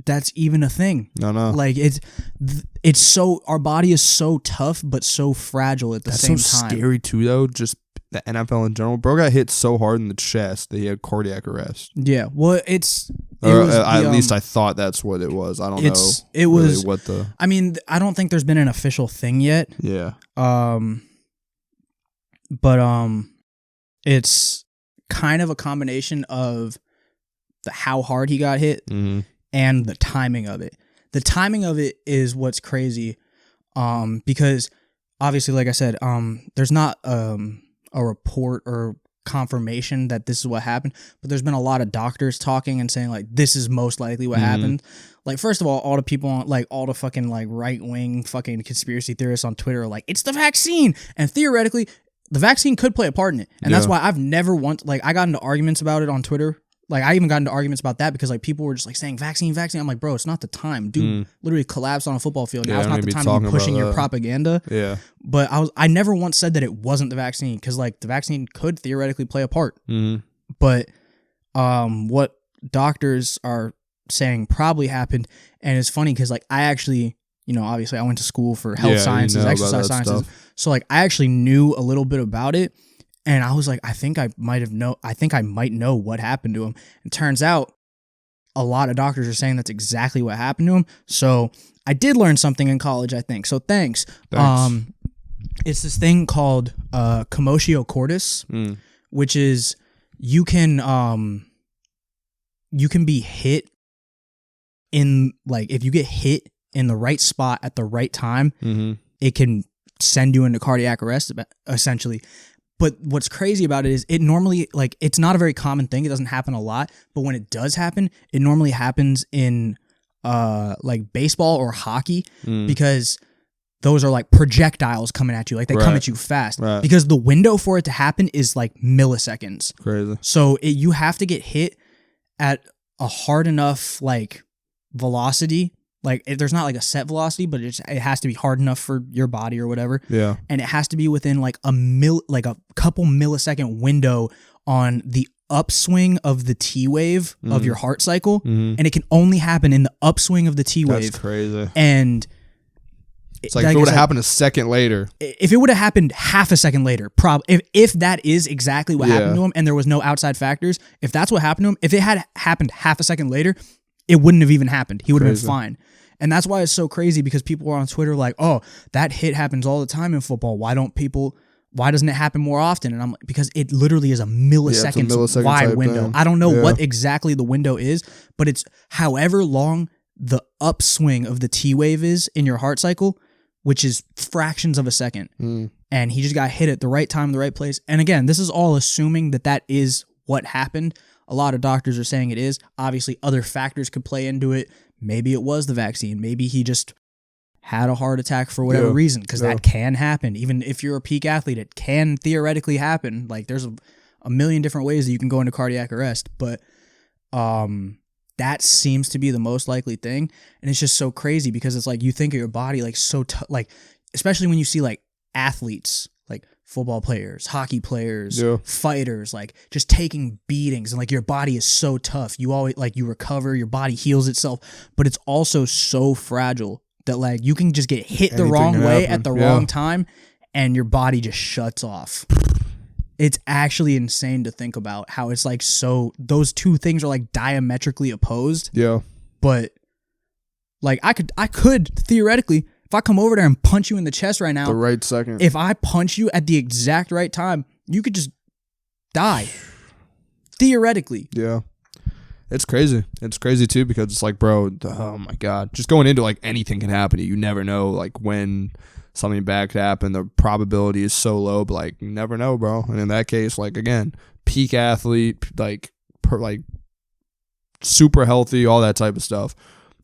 that's even a thing. No. Like, it's so, our body is so tough but so fragile at the same time. That's so scary too, though. Just the NFL in general. Bro got hit so hard in the chest that he had cardiac arrest. Yeah, well, at least I thought that's what it was. I don't know. It was what the. I mean, I don't think there's been an official thing yet. Yeah. But it's kind of a combination of how hard he got hit and the timing of it. The timing of it is what's crazy, because obviously, like I said, there's not a report or confirmation that this is what happened, but there's been a lot of doctors talking and saying like this is most likely what happened. Like, first of all the people on, like, all the fucking, like, right wing fucking conspiracy theorists on Twitter are like, it's the vaccine, and theoretically the vaccine could play a part in it. And that's why I've never I got into arguments about it on Twitter. Like, I even got into arguments about that because, like, people were just, like, saying vaccine. I'm like, bro, it's not the time. Dude literally collapsed on a football field. Now's not the time to be pushing your propaganda. Yeah. But I never once said that it wasn't the vaccine because, like, the vaccine could theoretically play a part. But what doctors are saying probably happened, and it's funny because, like, I actually, you know, obviously I went to school for health sciences, exercise sciences. Stuff. So, like, I actually knew a little bit about it, and I was like, I think I might know what happened to him. And turns out a lot of doctors are saying that's exactly what happened to him. So I did learn something in college, I think. So thanks. It's this thing called commotio cordis, which is you can be hit in, like, if you get hit in the right spot at the right time, it can send you into cardiac arrest, essentially. But what's crazy about it is it normally, like, it's not a very common thing. It doesn't happen a lot. But when it does happen, it normally happens in like baseball or hockey because those are like projectiles coming at you. Like, they come at you fast because the window for it to happen is like milliseconds. Crazy. So you have to get hit at a hard enough, like, velocity. Like, there's not like a set velocity, but it has to be hard enough for your body or whatever. Yeah. And it has to be within like a couple millisecond window on the upswing of the T wave of your heart cycle, Mm-hmm. and it can only happen in the upswing of the T wave. That's crazy. And It's like if it would have happened a second later. If it would have happened half a second later, if that is exactly what happened to him and there was no outside factors, if that's what happened to him, if it had happened half a second later, it wouldn't have even happened. He would have been fine. And that's why it's so crazy, because people are on Twitter like, oh, that hit happens all the time in football. Why doesn't it happen more often? And I'm like, because it literally is a millisecond wide window. Thing. I don't know what exactly the window is, but it's however long the upswing of the T wave is in your heart cycle, which is fractions of a second. And he just got hit at the right time, the right place. And again, this is all assuming that is what happened. A lot of doctors are saying it is. Obviously, other factors could play into it. Maybe it was the vaccine. Maybe he just had a heart attack for whatever reason, because that can happen. Even if you're a peak athlete, it can theoretically happen. Like, there's a million different ways that you can go into cardiac arrest. But that seems to be the most likely thing. And it's just so crazy, because it's like you think of your body like so like, especially when you see like athletes, like football players, hockey players, fighters, like just taking beatings, and like your body is so tough. You always like, you recover, your body heals itself, but it's also so fragile that like you can just get hit the wrong way at the wrong time and your body just shuts off. It's actually insane to think about how it's like, so those two things are like diametrically opposed. Yeah. But like I could theoretically, if I come over there and punch you in the chest right now, the right second, if I punch you at the exact right time, you could just die. Theoretically. Yeah. It's crazy. It's crazy too, because it's like, bro, oh my God. Just going into like anything can happen to you. You never know like when something bad could happen. The probability is so low, but like you never know, bro. And in that case, like again, peak athlete, like super healthy, all that type of stuff.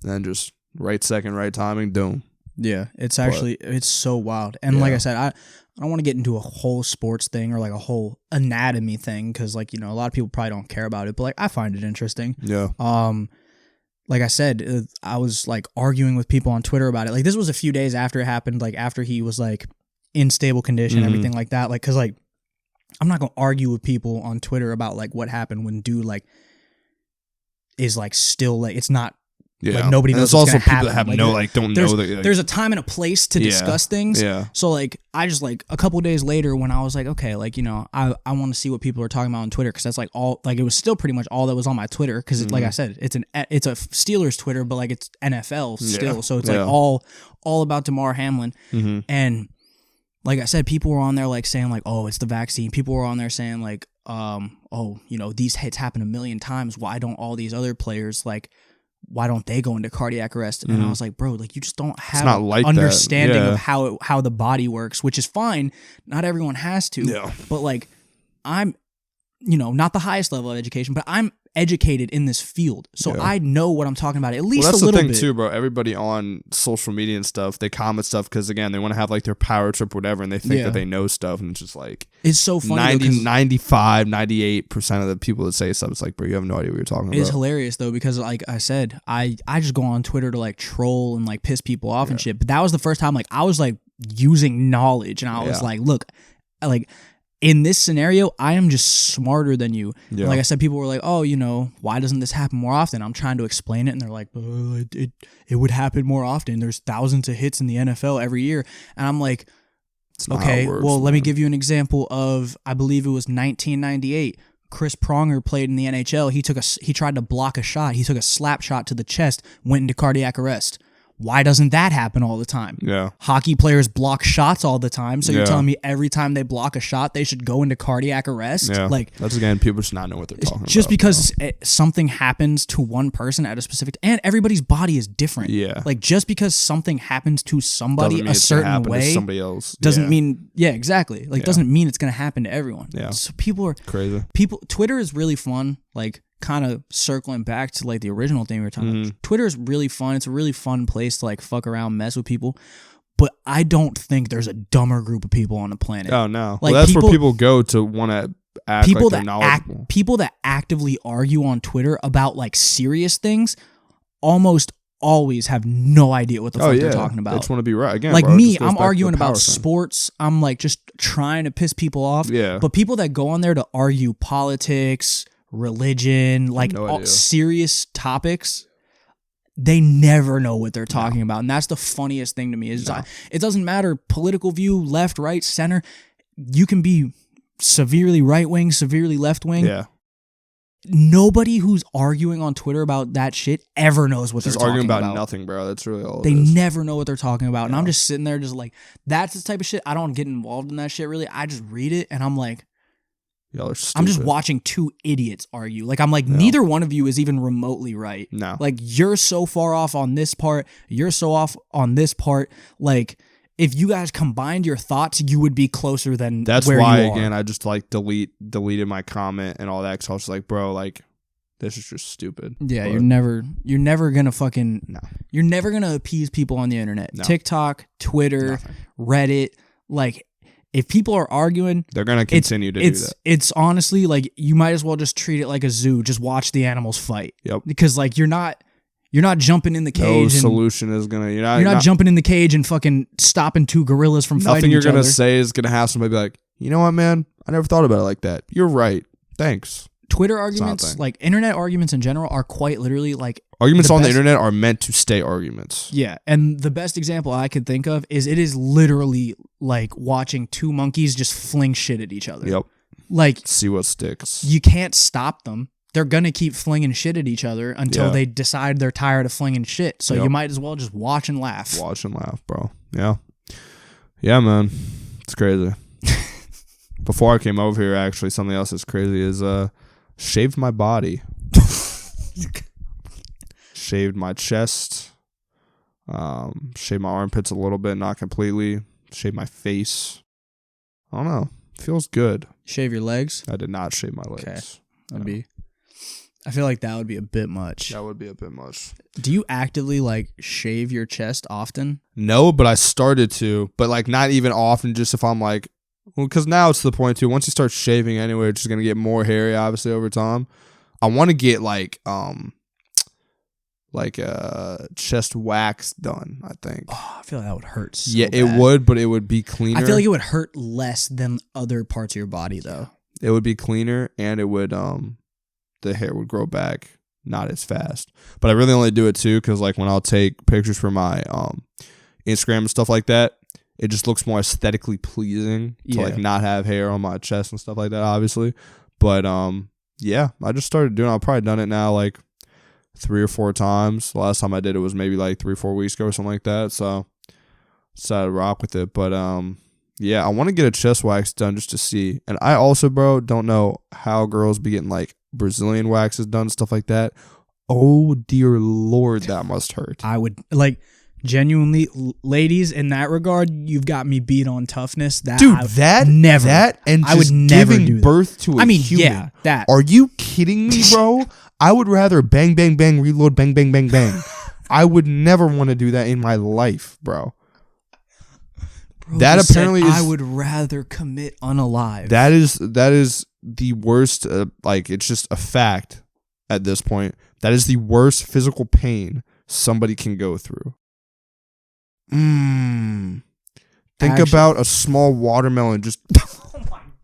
And then just right second, right timing, boom. Yeah, it's actually, it's so wild. And like I said, I don't want to get into a whole sports thing or like a whole anatomy thing, because like, you know, a lot of people probably don't care about it, but like I find it interesting. Yeah. Like I said, I was like arguing with people on Twitter about it. Like this was a few days after it happened, like after he was like in stable condition, everything like that. Like, cause like I'm not gonna argue with people on Twitter about like what happened when dude like is like still like, it's not. Yeah. Like nobody knows what's also people happen. That have like, no like don't know that. Like, there's a time and a place to discuss things. Yeah. So like I just like a couple days later when I was like, okay, like, you know, I want to see what people are talking about on Twitter, because that's like all, like it was still pretty much all that was on my Twitter, because like I said, it's a Steelers Twitter, but like it's NFL still, so it's like all about Damar Hamlin. And like I said, people were on there like saying like, oh, it's the vaccine. People were on there saying like, oh, you know, these hits happen a million times. Why don't all these other players like, why don't they go into cardiac arrest? And I was like, bro, like you just don't have an like understanding of how the body works, which is fine. Not everyone has to. Yeah. But like I'm, you know, not the highest level of education, but I'm educated in this field. So I know what I'm talking about, at least a little bit. That's the thing too, bro. Everybody on social media and stuff, they comment stuff because, again, they want to have like their power trip or whatever, and they think that they know stuff, and it's just like... It's so funny 95, 98% of the people that say stuff, it's like, bro, you have no idea what you're talking about. It's hilarious, though, because like I said, I just go on Twitter to like troll and like piss people off and shit, but that was the first time like I was like using knowledge, and I was like, look, like... in this scenario, I am just smarter than you. Yeah. Like I said, people were like, oh, you know, why doesn't this happen more often? I'm trying to explain it, and they're like, it would happen more often. There's thousands of hits in the NFL every year. And I'm like, okay, well, let me give you an example of, I believe it was 1998. Chris Pronger played in the NHL. He tried to block a shot. He took a slap shot to the chest, went into cardiac arrest. Why doesn't that happen all the time? Yeah. Hockey players block shots all the time. So you're telling me every time they block a shot, they should go into cardiac arrest? Yeah. Like, that's, again, people should not know what they're talking about. Just because something happens to one person at a specific... and everybody's body is different. Yeah. Like, just because something happens to somebody a certain way... somebody else. Doesn't mean... Yeah, exactly. Like, doesn't mean it's going to happen to everyone. Yeah. So people are... crazy. Twitter is really fun. Like... kind of circling back to like the original thing we were talking about. Twitter is really fun. It's a really fun place to like fuck around, mess with people. But I don't think there's a dumber group of people on the planet. Oh no. Like, well, that's where people go to want to act like they're knowledgeable. People that actively argue on Twitter about like serious things almost always have no idea what the fuck they're talking about. They just want to be right. Again, like bro, me, I'm arguing about sports. I'm like just trying to piss people off. Yeah. But people that go on there to argue politics, religion, like serious topics, they never know what they're talking about. And that's the funniest thing to me is it doesn't matter political view, left, right, center. You can be severely right wing, severely left wing. Yeah. Nobody who's arguing on Twitter about that shit ever knows what they're talking about. Just arguing about nothing, bro. That's really all they never know what they're talking about. And I'm just sitting there just like, that's the type of shit. I don't get involved in that shit really. I just read it and I'm like, y'all are stupid. I'm just watching two idiots argue. Like, I'm like, neither one of you is even remotely right. No. Like, you're so far off on this part. You're so off on this part. Like, if you guys combined your thoughts, you would be closer than that's where why you are. Again, I just like deleted my comment and all that because I was just like, bro, like this is just stupid. Yeah, but you're never gonna fucking you're never gonna appease people on the internet. No. TikTok, Twitter, Reddit, like if people are arguing, they're gonna continue to do that. It's honestly like you might as well just treat it like a zoo. Just watch the animals fight. Yep. Because like you're not jumping in the cage. No solution is gonna. You're not jumping in the cage and fucking stopping two gorillas from fighting each other. Nothing you're gonna say is gonna have somebody be like, you know what, man? I never thought about it like that. You're right. Thanks. Twitter arguments, like internet arguments in general, are quite literally like arguments on the internet are meant to stay arguments. Yeah, and the best example I could think of is it is literally like watching two monkeys just fling shit at each other. Yep. Like see what sticks. You can't stop them. They're gonna keep flinging shit at each other until they decide they're tired of flinging shit. So you might as well just watch and laugh. Watch and laugh, bro. Yeah. Yeah, man. It's crazy. Before I came over here, actually, something else that's crazy is shaved my body. Shaved my chest. Shaved my armpits a little bit, not completely. Shaved my face. I don't know. Feels good. Shave your legs? I did not shave my legs. Okay. I feel like that would be a bit much. That would be a bit much. Do you actively like shave your chest often? No, but I started to, but like not even often, just if I'm like, well, because now it's to the point too, once you start shaving anyway, it's just going to get more hairy, obviously, over time. I want to get like chest wax done, I think. Oh, I feel like that would hurt so yeah, bad. It would, but it would be cleaner. I feel like it would hurt less than other parts of your body, though. It would be cleaner, and it would, the hair would grow back not as fast. But I really only do it too because like when I'll take pictures for my Instagram and stuff like that, it just looks more aesthetically pleasing to like not have hair on my chest and stuff like that, obviously. But yeah, I just started doing it. I've probably done it now like 3 or 4 times. The last time I did it was maybe like 3 or 4 weeks ago or something like that. So decided to rock with it. But yeah, I want to get a chest wax done just to see. And I also, bro, don't know how girls be getting like Brazilian waxes done, stuff like that. Oh dear Lord, that must hurt. I would like genuinely, ladies, in that regard, you've got me beat on toughness. That dude, I that never, that and I would just never giving do birth to a human. Yeah, that. Are you kidding me, bro? I would rather bang, bang, bang, reload, bang, bang, bang, bang. I would never want to do that in my life, bro. That apparently is. I would rather commit unalive. That is the worst. Like it's just a fact at this point. That is the worst physical pain somebody can go through. Think about a small watermelon just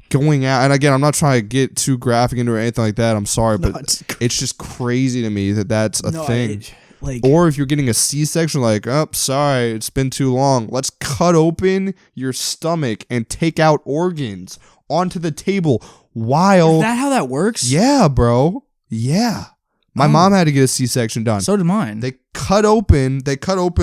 going out. And again, I'm not trying to get too graphic into it or anything like that. I'm sorry, but it's just crazy to me that that's a thing. Or if you're getting a C-section, like, oh, sorry, it's been too long. Let's cut open your stomach and take out organs onto the table while... Is that how that works? Yeah, bro. Yeah. My mom had to get a C-section done. So did mine. They cut open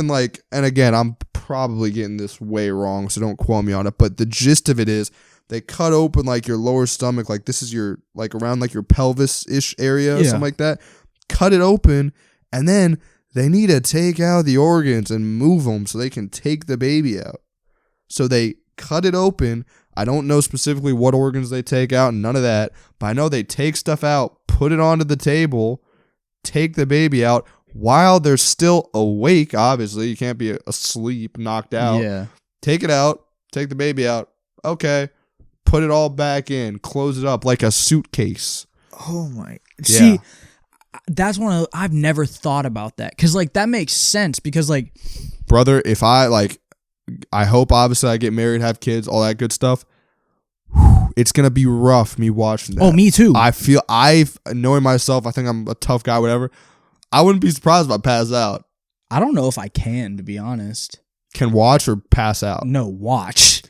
like, and again, I'm probably getting this way wrong, so don't quote me on it, but the gist of it is they cut open like your lower stomach, like this is your, like around like your pelvis-ish area or something like that. Cut it open, and then they need to take out the organs and move them so they can take the baby out. So they cut it open. I don't know specifically what organs they take out, none of that, but I know they take stuff out, put it onto the table, take the baby out while they're still awake. Obviously, you can't be asleep, knocked out. Yeah. Take it out, take the baby out. Okay. Put it all back in, close it up like a suitcase. Oh my. Yeah. See, that's I've never thought about that because like that makes sense because like brother, if I hope obviously I get married, have kids, all that good stuff. It's gonna be rough me watching that. Oh, me too. Knowing myself, I think I'm a tough guy, whatever. I wouldn't be surprised if I pass out. I don't know if I can, to be honest. Can watch or pass out? No, watch.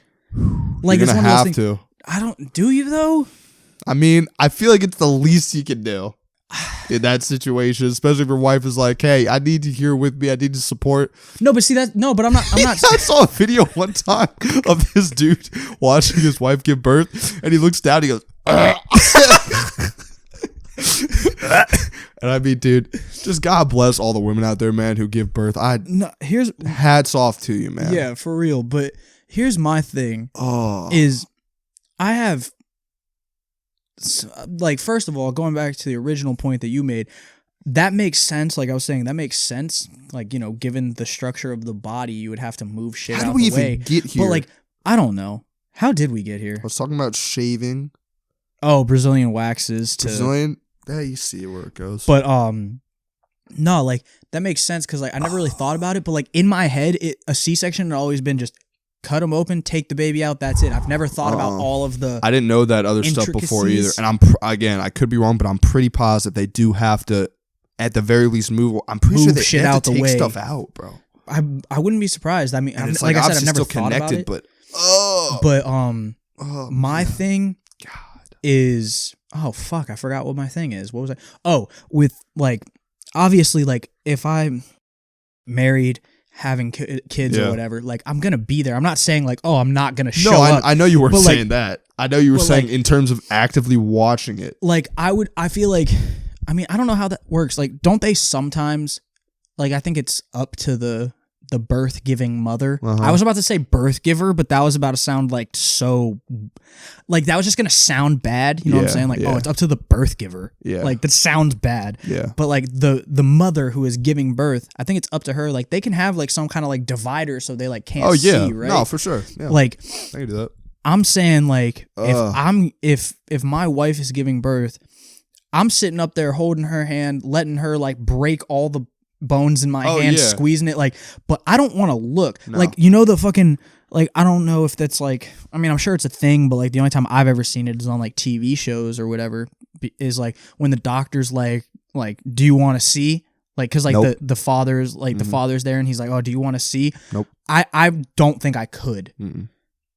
Like you're gonna have to. I don't. Do you though? I mean, I feel like it's the least you can do in that situation, especially if your wife is like, "Hey, I need you here with me. I need to support." No, but see that. No, but I'm not. I saw a video one time of this dude watching his wife give birth, and he looks down. And he goes, and I mean, dude, just God bless all the women out there, man, who give birth. Here's hats off to you, man. Yeah, for real. But here's my thing. Oh, is I have. Like, first of all, going back to the original point that you made, that makes sense. Like I was saying, that makes sense. Like, you know, given the structure of the body, you would have to move shit out the way. How did we even get here? But like, I don't know. How did we get here? I was talking about shaving. Oh, Brazilian waxes to Brazilian. Yeah, you see where it goes. But no, like that makes sense because like I never really thought about it. But like in my head, a C-section had always been just cut them open, take the baby out. That's it. I've never thought about all of the. I didn't know that other stuff before either. And again, I could be wrong, but I'm pretty positive they do have to, at the very least, move. I'm pretty sure they shit have out to the take way. Stuff out, bro. I wouldn't be surprised. I mean, it's like I said, I've never still thought connected, about it. But my thing is fuck, I forgot what my thing is. What was I? Oh, with like obviously like if I'm married, having kids or whatever, like I'm gonna be there. I'm not saying like, oh, I'm not gonna show up. I know you weren't saying like, that. I know you were saying like, in terms of actively watching it. Like I feel like, I mean, I don't know how that works. Like, don't they sometimes, like, I think it's up to the birth giving mother. I was about to say birth giver, but that was about to sound like so, like that was just gonna sound bad. You know what I'm saying? Like, oh, it's up to the birth giver. Yeah, like that sounds bad. Yeah, but like the mother who is giving birth, I think it's up to her. Like they can have like some kind of like divider so they like can't see. Right? No, for sure. Yeah. Like I can do that. I'm saying like if my wife is giving birth, I'm sitting up there holding her hand, letting her like break all the bones in my hand, squeezing it, like, but I don't want to look. Like, you know, the fucking, like, I don't know if that's like, I mean, I'm sure it's a thing, but like the only time I've ever seen it is on like TV shows or whatever, is like when the doctor's like do you want to see, like, because like the father's like the father's there and he's like, oh, do you want to see? Nope. I don't think I could,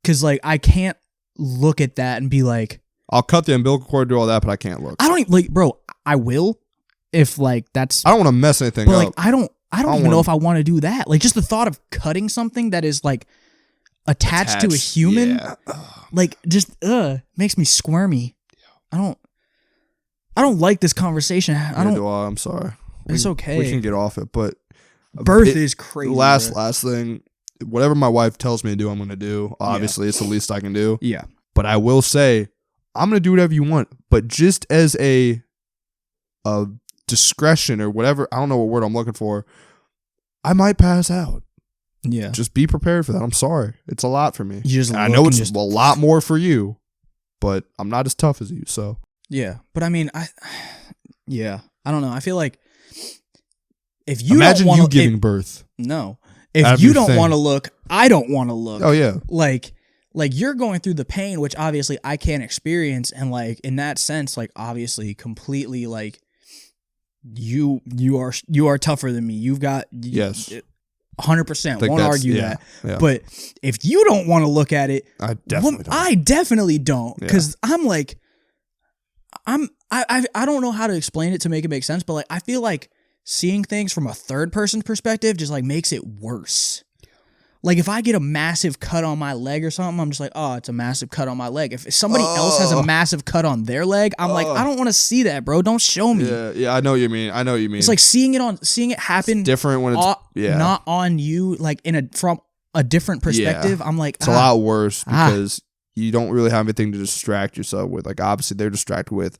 because like I can't look at that and be like, I'll cut the umbilical cord, do all that, but I can't look. I don't even, like, bro, I will if like that's, I don't want to mess anything but up. Like I don't even know if I want to do that. Like just the thought of cutting something that is like attached to a human, like just makes me squirmy. I don't like this conversation. I'm sorry. It's okay. We can get off it, but birth is crazy. Last thing, whatever my wife tells me to do, I'm going to do. Obviously, it's the least I can do. Yeah. But I will say, I'm going to do whatever you want. But just as a discretion or whatever, I don't know what word I'm looking for, I might pass out. Yeah. Just be prepared for that. I'm sorry. It's a lot for me. I know it's a lot more for you, but I'm not as tough as you, so. Yeah. But I mean, I don't know. I feel like if you imagine don't you giving birth. No. If you don't want to look, I don't want to look. Oh, yeah. Like you're going through the pain, which obviously I can't experience. And like, in that sense, like obviously completely like you are tougher than me. You've got, yes, 100%. Won't argue that. Yeah. But if you don't want to look at it, I definitely don't. I definitely don't. Cause I'm like, I don't know how to explain it to make it make sense, but like, I feel like seeing things from a third person perspective just like makes it worse. Like if I get a massive cut on my leg or something, I'm just like, oh, it's a massive cut on my leg. If somebody else has a massive cut on their leg, I'm like, I don't want to see that, bro. Don't show me. Yeah, I know what you mean. It's like seeing it happen. It's different when it's not on you, like from a different perspective. I'm like, it's a lot worse because you don't really have anything to distract yourself with. Like obviously they're distracted with,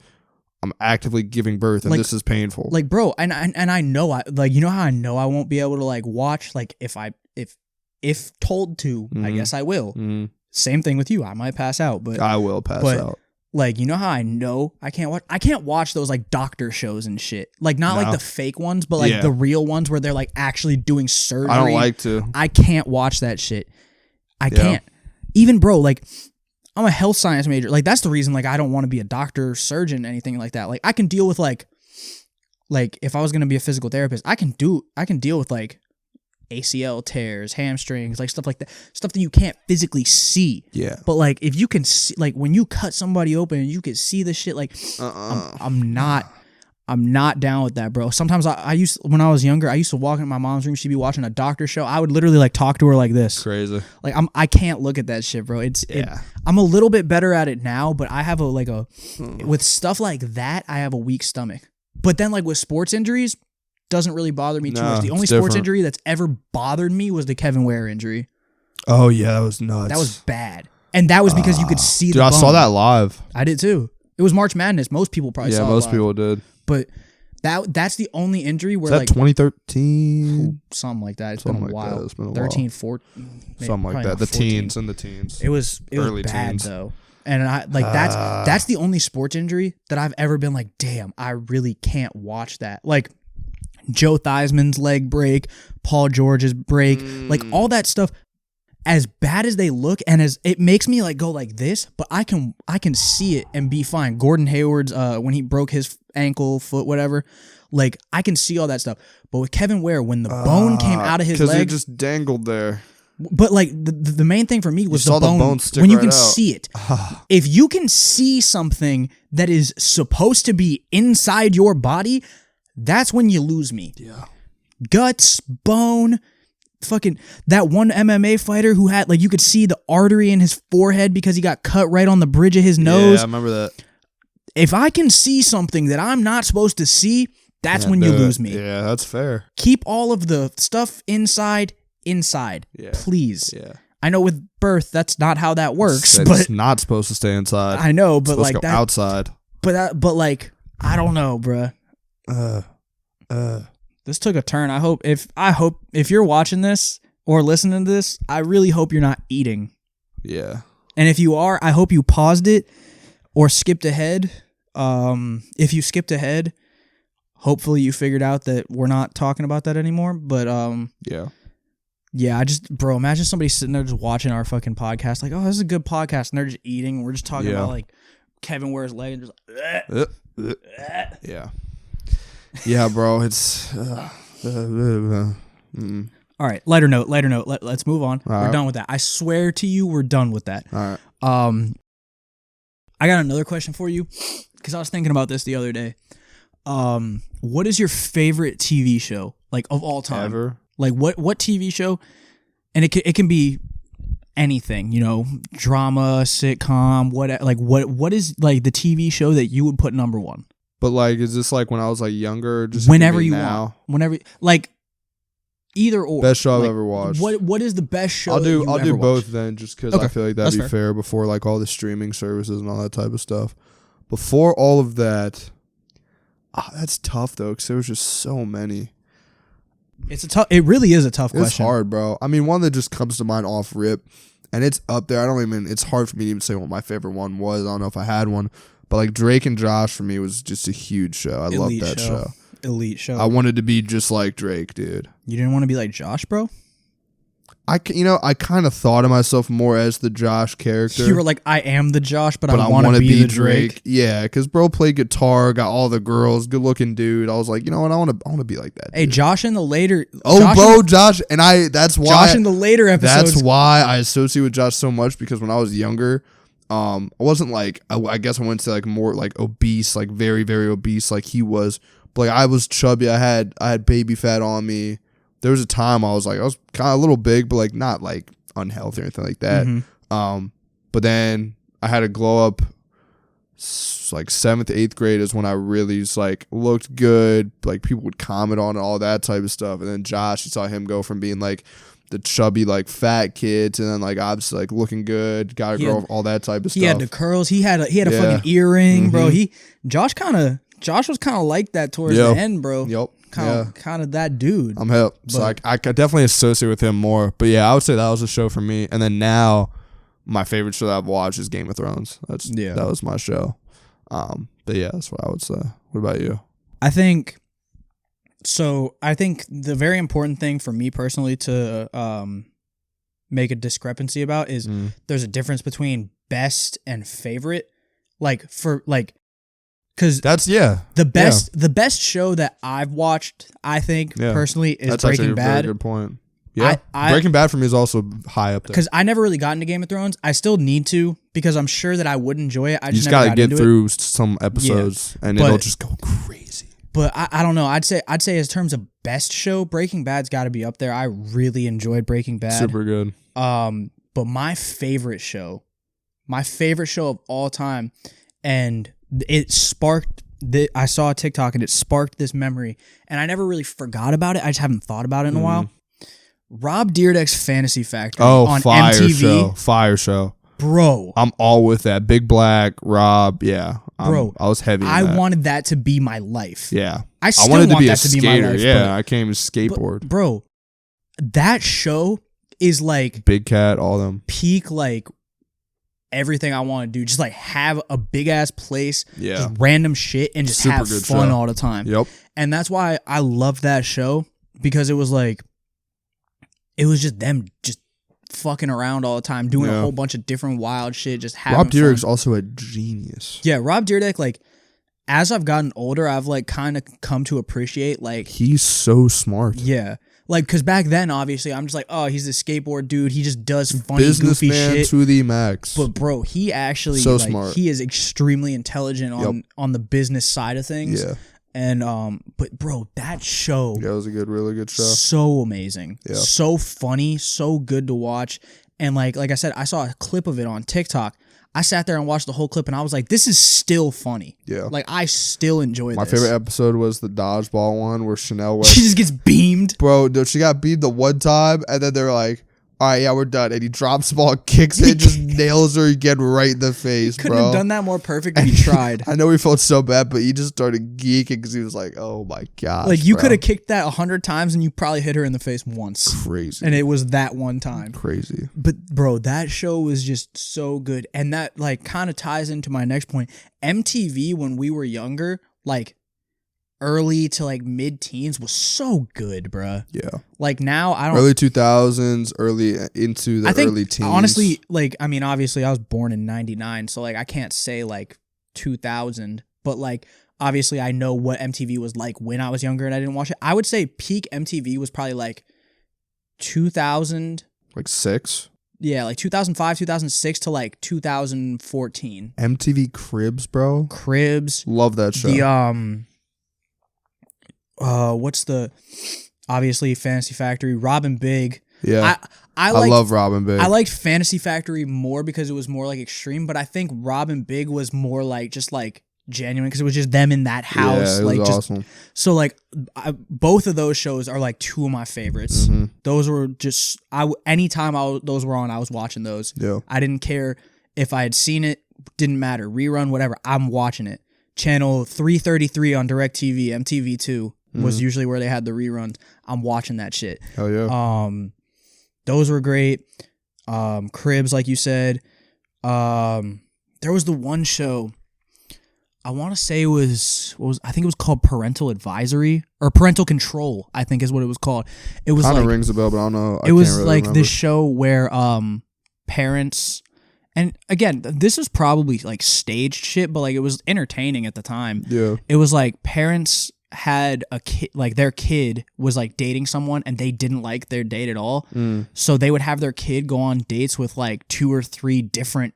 I'm actively giving birth and like, this is painful. Like, bro, and I know you know how I know I won't be able to like watch, like if told to, I guess I will. Same thing with you. I might pass out, but I will pass out. Like, you know how I know I can't watch those like doctor shows and shit. Like not like the fake ones, but like the real ones where they're like actually doing surgery. I don't like to. I can't watch that shit. I can't. Even bro, like I'm a health science major. Like that's the reason like I don't want to be a doctor, surgeon, anything like that. Like I can deal with like if I was going to be a physical therapist, I can deal with like ACL tears, hamstrings, like stuff like that. Stuff that you can't physically see. Yeah. But like if you can see, like when you cut somebody open and you can see the shit, like I'm not down with that, bro. Sometimes when I was younger, I used to walk in my mom's room. She'd be watching a doctor show. I would literally like talk to her like this. Crazy. Like I can't look at that shit, bro. I'm a little bit better at it now, but I have with stuff like that, I have a weak stomach. But then like with sports injuries, doesn't really bother me too much. The only sports injury that's ever bothered me was the Kevin Ware injury. Oh yeah, that was nuts. That was bad. And that was because you could see the bone. I saw that live. I did too. It was March Madness. Most people probably saw it. Yeah, most people did. But that's the only injury where is that like 2013? Something like that. It's something been a like while. That. It's been a 13, while. 14. Something like that. The 14. Teens and the teens. It was early bad teens. though. And I like that's the only sports injury that I've ever been like, damn, I really can't watch that. Like Joe Theismann's leg break, Paul George's break, like all that stuff. As bad as they look, and as it makes me like go like this, but I can see it and be fine. Gordon Hayward's when he broke his ankle, foot, whatever, like I can see all that stuff. But with Kevin Ware, when the bone came out of his leg, because it just dangled there. But like the main thing for me was the bone when you can out. see it. If you can see something that is supposed to be inside your body, that's when you lose me. Yeah, guts, bone. Fucking that one MMA fighter who had like you could see the artery in his forehead because he got cut right on the bridge of his nose. Yeah, I remember that. If I can see something that I'm not supposed to see, that's when you lose me. Yeah, that's fair. Keep all of the stuff inside. Yeah. Please. Yeah. I know with birth that's not how that works, it's but not supposed to stay inside. I know, but it's like to go that outside. But like I don't know, bruh. This took a turn. I hope if you're watching this or listening to this, I really hope you're not eating. Yeah. And if you are, I hope you paused it or skipped ahead. If you skipped ahead, hopefully you figured out that we're not talking about that anymore. But yeah, bro, imagine somebody sitting there just watching our fucking podcast, like, oh, this is a good podcast, and they're just eating, and we're just talking about like Kevin Ware's leg, and just yeah. Yeah, bro, it's all right, lighter note. Let's move on. All we're right. done with that. I swear to you, we're done with that. All right. I got another question for you because I was thinking about this the other day. What is your favorite TV show, like, of all time? Ever? Like, what TV show? And it can be anything, you know, drama, sitcom, what is like the TV show that you would put number one? But like, is this like when I was like younger? Or just whenever you now? want, whenever, like, either or. Best show I've ever watched. What is the best show? I'll do both watched? Then, just because I feel like that'd be fair before like all the streaming services and all that type of stuff. Before all of that, that's tough though, because there was just so many. It really is a tough question. It's hard, bro. I mean, one that just comes to mind off rip, and it's up there. It's hard for me to even say what my favorite one was. I don't know if I had one, but like Drake and Josh for me was just a huge show. I love that show. Elite show. I wanted to be just like Drake, dude. You didn't want to be like Josh, bro? I kind of thought of myself more as the Josh character. You were like, I am the Josh, but I want to be the Drake. Yeah, because bro played guitar, got all the girls, good looking dude. I was like, you know what, I want to be like that. Hey, dude. Josh in the later. Josh, and that's why Josh in the later episodes. That's why I associate with Josh so much, because when I was younger, I wasn't like, I guess I went to like more like obese, like very very obese, like he was. But like I was chubby. I had baby fat on me. There was a time I was kind of a little big, but like not like unhealthy or anything like that. Mm-hmm. But then I had a glow up. Like 7th, 8th grade is when I really just like looked good. Like people would comment on it, all that type of stuff. And then Josh, you saw him go from being like the chubby, like fat kid to then like obviously like looking good, got a girl, all that type of stuff. He had the curls. He had a fucking earring, bro. Josh was kind of like that towards the end, bro. Yep. Kind of that dude. I'm hip. So I could definitely associate with him more. But yeah, I would say that was a show for me. And then now, my favorite show that I've watched is Game of Thrones. That was my show. But yeah, that's what I would say. What about you? I think the very important thing for me personally to make a discrepancy about is there's a difference between best and favorite. Because the best show that I've watched, I think personally, is that's Breaking Bad. Very good point. Yeah, Breaking Bad for me is also high up there. Because I never really got into Game of Thrones. I still need to because I'm sure that I would enjoy it. I just gotta never get through some episodes and it'll just go crazy. But I don't know. I'd say in terms of best show, Breaking Bad's got to be up there. I really enjoyed Breaking Bad. Super good. But my favorite show of all time, and it sparked. I saw a TikTok and it sparked this memory, and I never really forgot about it. I just haven't thought about it in a while. Rob Dyrdek's Fantasy Factory on MTV. Fire show. Bro. I'm all with that. Big Black, Rob, yeah. Bro. I was heavy in I that. wanted that to be my life. Yeah. I still wanted want to be that a to be skater. my life. Yeah, I can't even skateboard. Bro, that show is like Big Cat, all them. Peak, like everything I want to do. Just like have a big ass place, just random shit, and just Super have good fun show. all the time. Yep. And that's why I loved that show, because it was like, it was just them just fucking around all the time, doing a whole bunch of different wild shit, just having Rob Dyrdek's fun. also a genius. Yeah, Rob Dyrdek, like, as I've gotten older, I've like kind of come to appreciate, like, he's so smart. Yeah. Like, because back then, obviously, I'm just like, oh, he's the skateboard dude. He just does funny, goofy shit. To the max. But, bro, he actually, so like, smart. He is extremely intelligent on the business side of things. Yeah. And, but, bro, that show. Yeah, it was a really good show. So amazing. Yeah. So funny. So good to watch. And, like I said, I saw a clip of it on TikTok. I sat there and watched the whole clip, and I was like, this is still funny. Yeah. Like, I still enjoy this. My favorite episode was the dodgeball one where Chanel went. She just gets beamed. Bro, dude, she got beamed the one time, and then they were like, all right, yeah, we're done. And he drops the ball, kicks it, just nails her again right in the face, Couldn't bro. have done that more perfect if he tried. I know he felt so bad, but he just started geeking because he was like, oh my gosh. Like, you could have kicked that 100 times and you probably hit her in the face once. Crazy. And it was that one time. Crazy. But, bro, that show was just so good. And that, like, kind of ties into my next point. MTV, when we were younger, like, early to, like, mid-teens was so good, bruh. Yeah. Like, now, I don't... Early 2000s, early into the early teens. Honestly, like, I mean, obviously, I was born in 99, so, like, I can't say, like, 2000. But, like, obviously, I know what MTV was like when I was younger and I didn't watch it. I would say peak MTV was probably, like, 2000... Like 6? Yeah, like 2005, 2006 to, like, 2014. MTV Cribs, bro. Cribs. Love that show. The, what's the, obviously Fantasy Factory, Robin Big. Yeah. I love Robin Big. I liked Fantasy Factory more because it was more like extreme, but I think Robin Big was more like just like genuine because it was just them in that house. Yeah, it like was just awesome. So like both of those shows are like two of my favorites. Mm-hmm. Those were just anytime those were on, I was watching those. Yeah. I didn't care if I had seen it, didn't matter, rerun, whatever. I'm watching it. Channel 333 on DirecTV, MTV2 was usually where they had the reruns. I'm watching that shit. Hell yeah. Those were great. Cribs, like you said. There was the one show, I want to say it was, I think it was called Parental Advisory or Parental Control, I think is what it was called. It was kind of like, rings a bell, but I don't know. It was really like remember. this show where parents, and again, this is probably like staged shit, but like it was entertaining at the time. Yeah. It was like parents had a kid, like their kid was like dating someone and they didn't like their date at all. So they would have their kid go on dates with like 2 or 3 different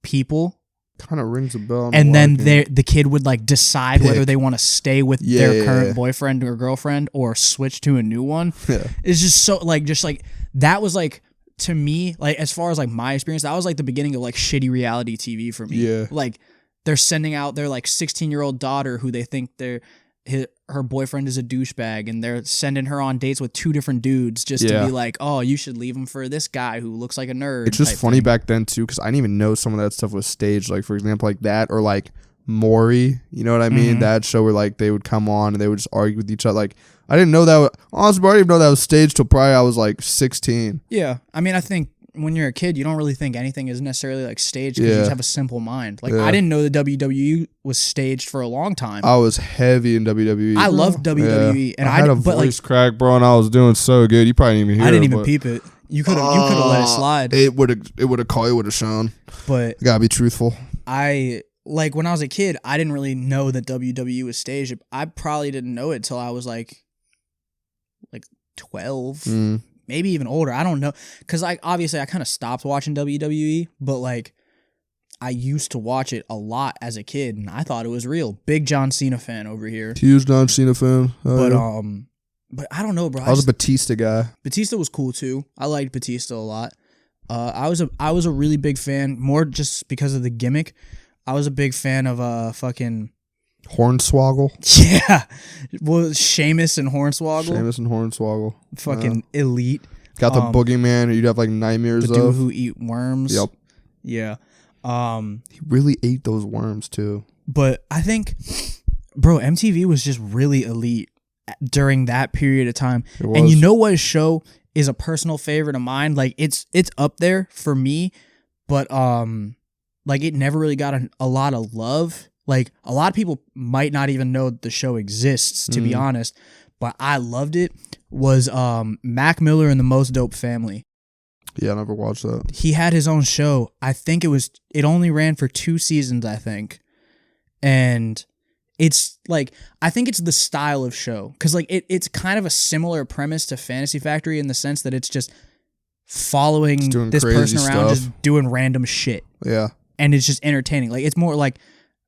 people. Kind of rings a bell. And then the kid would like decide whether they want to stay with their current yeah. boyfriend or girlfriend or switch to a new one. Yeah. It's just so like, that was like, to me, like as far as like my experience, that was like the beginning of like shitty reality TV for me. Yeah. Like they're sending out their like 16-year-old daughter who they think her boyfriend is a douchebag, and they're sending her on dates with 2 different dudes just to be like, oh, you should leave him for this guy who looks like a nerd. It's just funny back then too, because I didn't even know some of that stuff was staged. Like for example, like that, or like Maury. You know what I mean? That show where like they would come on and they would just argue with each other. Like I didn't know that. Honestly, I didn't even know that was staged till probably I was like 16. Yeah, I mean, I think when you're a kid, you don't really think anything is necessarily like staged because you just have a simple mind. Like I didn't know the WWE was staged for a long time. I was heavy in WWE. I loved WWE, and I had a voice crack, bro, and I was doing so good. You probably didn't even hear it. I didn't even peep it. You could have let it slide. It would have shown. But you gotta be truthful. Like when I was a kid, I didn't really know that WWE was staged. I probably didn't know it till I was like 12, maybe even older. I don't know, because obviously I kind of stopped watching WWE, but like I used to watch it a lot as a kid, and I thought it was real. Big John Cena fan over here. Huge John Cena fan. But I don't know, bro. I was a Batista guy. Batista was cool too. I liked Batista a lot. I was a really big fan, more just because of the gimmick. I was a big fan of fucking Hornswoggle. Yeah. Well, Sheamus and Hornswoggle. Fucking elite. Got the boogeyman, or you'd have like nightmares of. The dude who eat worms. Yep. Yeah. He really ate those worms too. But I think, bro, MTV was just really elite during that period of time. And you know what show is a personal favorite of mine? Like it's up there for me, but like it never really got a lot of love. Like a lot of people might not even know the show exists, to be honest, but I loved it. Was Mac Miller and the Most Dope Family. Yeah, I never watched that. He had his own show. I think it only ran for 2 seasons, I think. And it's like, I think it's the style of show. Because like it's kind of a similar premise to Fantasy Factory in the sense that it's just following this person around just doing random shit. Yeah. And it's just entertaining. Like it's more like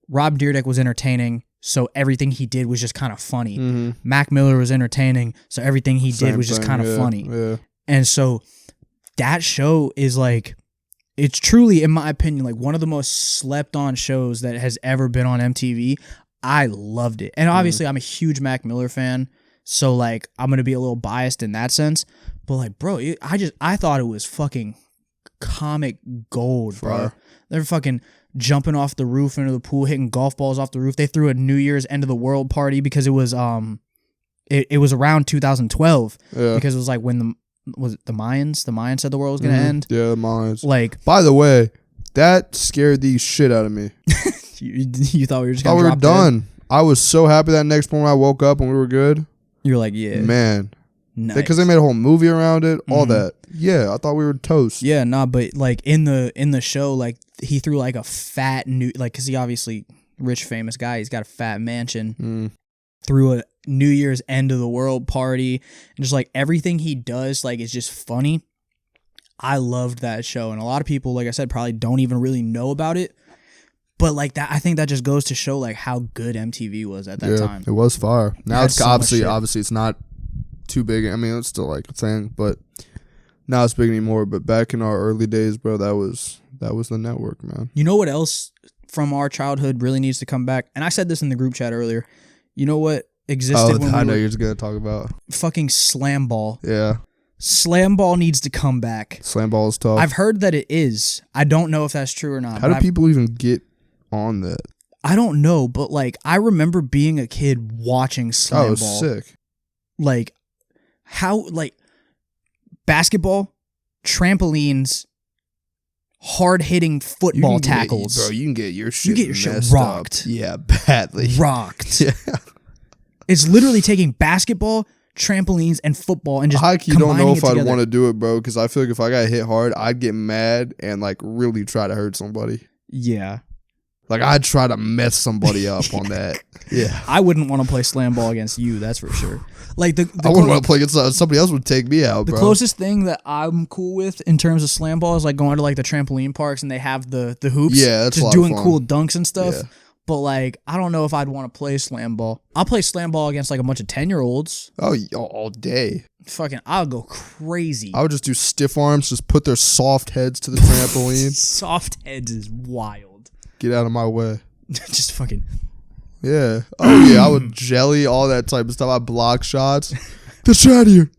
Rob Dyrdek was entertaining, so everything he did was just kind of funny. Mm-hmm. Mac Miller was entertaining, so everything he did was just kind of funny. Yeah. And so that show is like, it's truly, in my opinion, like one of the most slept on shows that has ever been on MTV. I loved it. And obviously I'm a huge Mac Miller fan, so like I'm going to be a little biased in that sense. But like, bro, I thought it was fucking comic gold, bro. They're fucking jumping off the roof into the pool, hitting golf balls off the roof. They threw a New Year's end of the world party because it was it was around 2012. Yeah. Because it was like when the Mayans said the world was gonna end. Yeah, the Mayans. Like, by the way, that scared the shit out of me. you thought we were just gonna drop done. Dead? I was so happy that next morning I woke up and we were good. You're like, yeah, man. Nice. Because they made a whole movie around it, all that. Yeah, I thought we were toast. Yeah, nah, but like in the show, like he threw like a fat new, like, because he obviously rich famous guy, he's got a fat mansion. Threw a New Year's end of the world party, and just like everything he does, like, is just funny. I loved that show, and a lot of people, like I said, probably don't even really know about it. But like that, I think that just goes to show like how good MTV was at that time. It was fire. Now it's obviously it's not too big. I mean, it's still like a thing, but now it's big anymore. But back in our early days, bro, that was the network, man. You know what else from our childhood really needs to come back? And I said this in the group chat earlier. You know what existed? I know you're just gonna talk about fucking slam ball. Yeah, slam ball needs to come back. Slam ball is tough. I've heard that it is. I don't know if that's true or not. How do people even get on that? I don't know, but like I remember being a kid watching slam ball. Oh, it was sick. Like how, like, basketball, trampolines, hard-hitting football tackles. Bro, you can get your shit rocked. Up. Yeah, badly. Rocked. Yeah. It's literally taking basketball, trampolines, and football and just I don't know if I'd want to do it, bro, because I feel like if I got hit hard, I'd get mad and like really try to hurt somebody. Yeah. Like, I'd try to mess somebody up on that. Yeah. I wouldn't want to play slam ball against you, that's for sure. Like I wouldn't want to play against somebody else would take me out, bro. The closest thing that I'm cool with in terms of slam ball is like going to like the trampoline parks and they have the hoops. Yeah, that's just doing cool dunks and stuff. Yeah. But like, I don't know if I'd want to play slam ball. I'll play slam ball against like a bunch of 10-year-olds. Oh, all day. Fucking, I'll go crazy. I would just do stiff arms, just put their soft heads to the trampoline. Soft heads is wild. Get out of my way. Just fucking. Yeah. Oh, yeah. I would jelly, all that type of stuff. I block shots. Get out of here.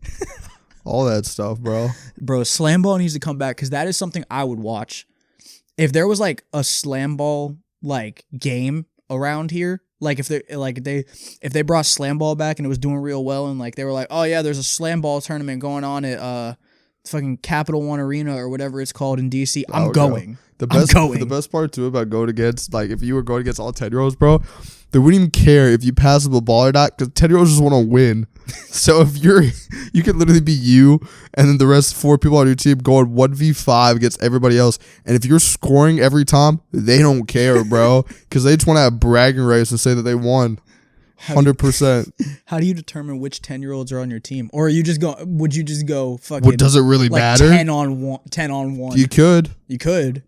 All that stuff, bro. Bro, slam ball needs to come back because that is something I would watch. If there was like a slam ball like game around here, like if they brought slam ball back and it was doing real well, and like they were like, oh yeah, there's a slam ball tournament going on at fucking Capital One Arena or whatever it's called in DC, I'm Okay. going. The I'm best part too about going against, like, if you were going against all 10-year-olds, bro, they wouldn't even care if you pass the ball or not, because 10-year-olds just want to win. So if you could literally be you and then the rest 4 people on your team going 1v5 against everybody else, and if you're scoring every time, they don't care, bro, because they just want to have bragging rights and say that they won. 100%. How do you determine which 10-year-olds are on your team? Or would you just go fucking What does it really like matter? 10 on 1? You could. You could.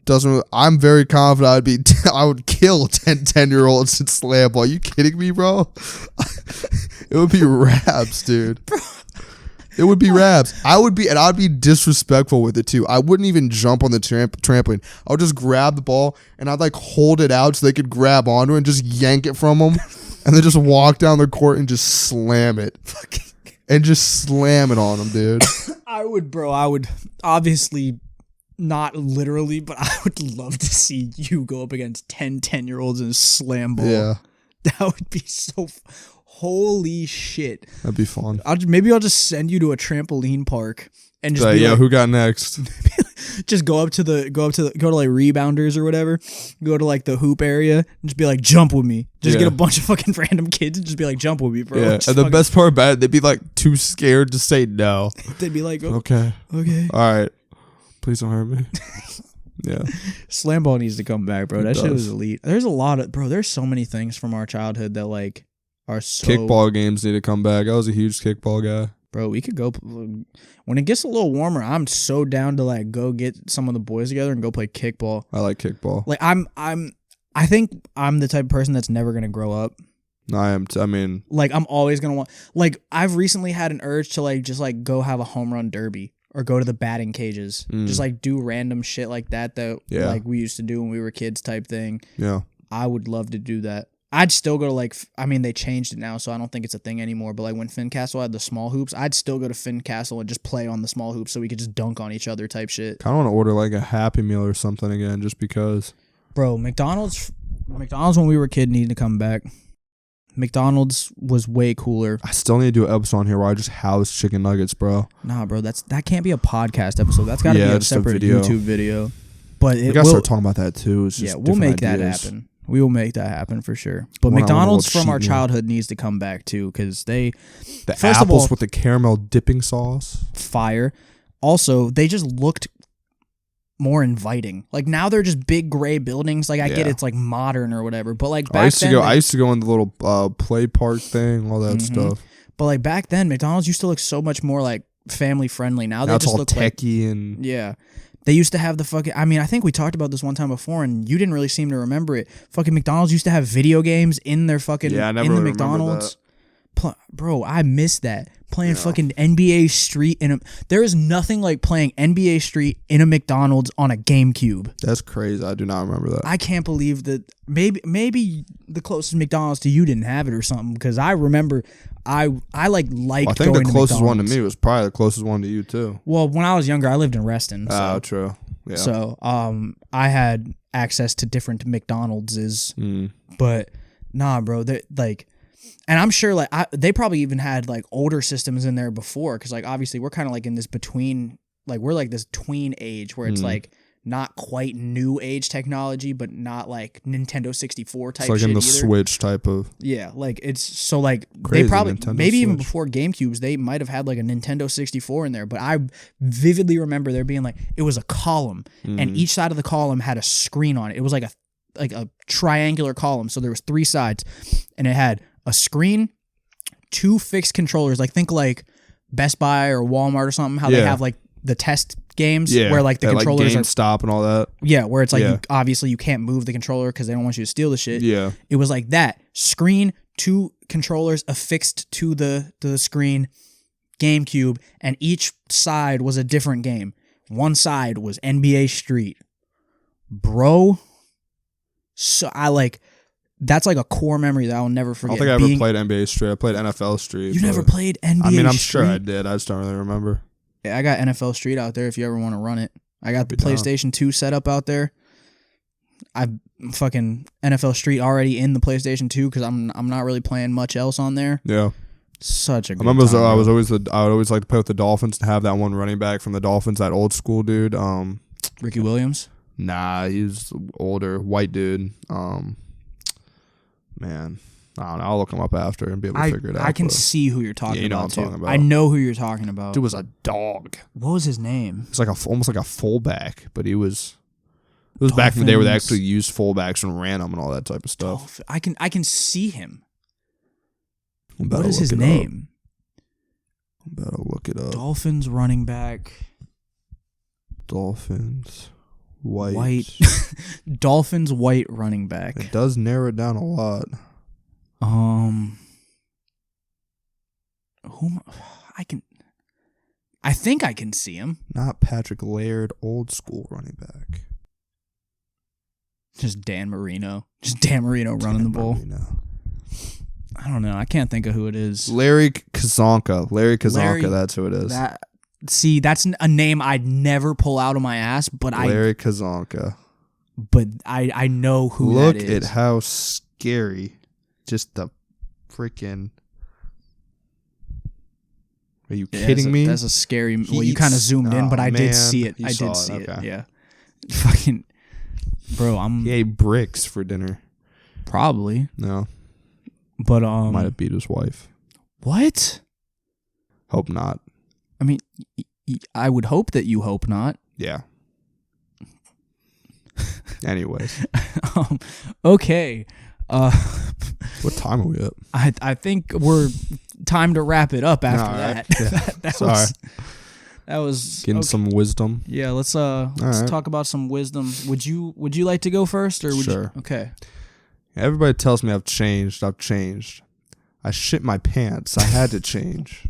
I'm very confident I would kill 10-year-olds in slam ball. Are you kidding me, bro? It would be raps, dude. Bro. It would be raps. I'd be disrespectful with it too. I wouldn't even jump on the trampoline. I would just grab the ball and I'd like hold it out so they could grab onto it and just yank it from them. And then just walk down the court and just slam it. And just slam it on them, dude. I would obviously not literally, but I would love to see you go up against 10-year-olds in slam ball. Yeah. That would be so holy shit. That'd be fun. Maybe I'll just send you to a trampoline park and just who got next? just go to like rebounders or whatever, go to like the hoop area and just be like, jump with me. Just get a bunch of fucking random kids and just be like, jump with me, bro. Yeah. And the best part about it, they'd be like too scared to say no. They'd be like, okay. All right. Please don't hurt me. Yeah. Slam ball needs to come back, bro. That shit was elite. There's so many things from our childhood that like are so... Kickball games need to come back. I was a huge kickball guy. Bro, we could go... When it gets a little warmer, I'm so down to like go get some of the boys together and go play kickball. I like kickball. Like I think I'm the type of person that's never gonna grow up. I am. Like I'm always gonna want... Like I've recently had an urge to like just like go have a home run derby or go to the batting cages. Just like do random shit like that like we used to do when we were kids type thing. Yeah. I would love to do that. I'd still go to like, I mean, they changed it now, so I don't think it's a thing anymore. But like when Fincastle had the small hoops, I'd still go to Fincastle and just play on the small hoops so we could just dunk on each other type shit. Kind of want to order like a Happy Meal or something again, just because. Bro, McDonald's when we were a kid needed to come back. McDonald's was way cooler. I still need to do an episode on here where I just house chicken nuggets, bro. Nah, bro, that can't be a podcast episode. That's got to be a separate YouTube video. But we gotta start talking about that too. It's just we'll make that happen. We will make that happen for sure. But McDonald's from our childhood needs to come back too, because the apples with the caramel dipping sauce, fire. Also, they just looked more inviting. Like now they're just big gray buildings. Like I get it's like modern or whatever, but like back I used to go in the little play park thing, all that stuff. But like back then, McDonald's used to look so much more like family friendly. Now they just look techie and They used to have the fucking... I mean, I think we talked about this one time before, and you didn't really seem to remember it. Fucking McDonald's used to have video games in their fucking... Yeah, I never really McDonald's. Bro, I miss that. Playing fucking NBA Street in a... There is nothing like playing NBA Street in a McDonald's on a GameCube. That's crazy. I do not remember that. I can't believe that... Maybe the closest McDonald's to you didn't have it or something, because I remember... I liked I think the closest one to me was probably the closest one to you too. Well, when I was younger, I lived in Reston. Oh, true. Yeah. So, I had access to different McDonald's, but nah, bro, they like, and I'm sure like they probably even had like older systems in there before, because like obviously we're kind of like in this between, like we're like this tween age where it's like not quite new age technology, but not like Nintendo 64 type. It's like in the either. Switch type of. Yeah, like it's so like crazy, they probably Nintendo maybe Switch. even before GameCubes they might have had like a Nintendo 64 in there. But I vividly remember there being like it was a column, and each side of the column had a screen on it. It was like a triangular column, so there was 3 sides, and it had a screen, 2 fixed controllers. Like think like Best Buy or Walmart or something. How they have like the test games where like the controllers like GameStop and all that. Yeah, where it's like obviously you can't move the controller because they don't want you to steal the shit. Yeah, it was like that screen, 2 controllers affixed to the screen, GameCube, and each side was a different game. One side was NBA Street, bro. So I like that's like a core memory that I'll never forget. I don't think I ever played NBA Street. I played NFL Street. You never played NBA Street? I mean, I'm sure I did. I just don't really remember. Yeah, I got NFL Street out there if you ever want to run it. I got the PlayStation 2 set up out there. I'm fucking NFL Street already in the PlayStation 2 because I'm not really playing much else on there. Yeah. Such a good I remember time, I would bro. always like to play with the Dolphins and have that one running back from the Dolphins, that old school dude. Ricky Williams. Nah, he's older, white dude. Man, I don't know. I'll look him up after and be able to figure it out. I can see who you're talking Yeah, you know about, what I'm too. talking about. I know who you're talking about. Dude was a dog. What was his name? It's like almost like a fullback, but he was. It was back in the day where they Dolphins. actually used fullbacks and ran them and all that type of stuff. I can see him. I'm about What to is his look it up. name? I'm about to look it up. Dolphins running back. Dolphins. White. Dolphins white running back. It does narrow it down a lot. I think I can see him. Not Patrick Laird, old school running back. Just Dan Marino. Just Dan Marino running the ball. Marino. I don't know. I can't think of who it is. Larry Kazanka. Larry- That's who it is. That's a name I'd never pull out of my ass, but Larry Kazanka. I know who Look that is. at how scary. Just the freaking. Are you kidding me? That's a scary. Well, you kind of zoomed in, but I did see it. I did see it. Yeah. Fucking, bro. He ate bricks for dinner. Probably, No, but might have beat his wife. what? Hope not. I mean, I would hope that you hope not. Yeah. Anyways, Okay. what time are we at? I think we're time to wrap it up after All right. that. Yeah. that Sorry. was Getting okay. some wisdom. Yeah, let's right. talk about some wisdom. Would you like to go first, or would Sure. you? Okay. Everybody tells me I've changed. I shit my pants. I had to change.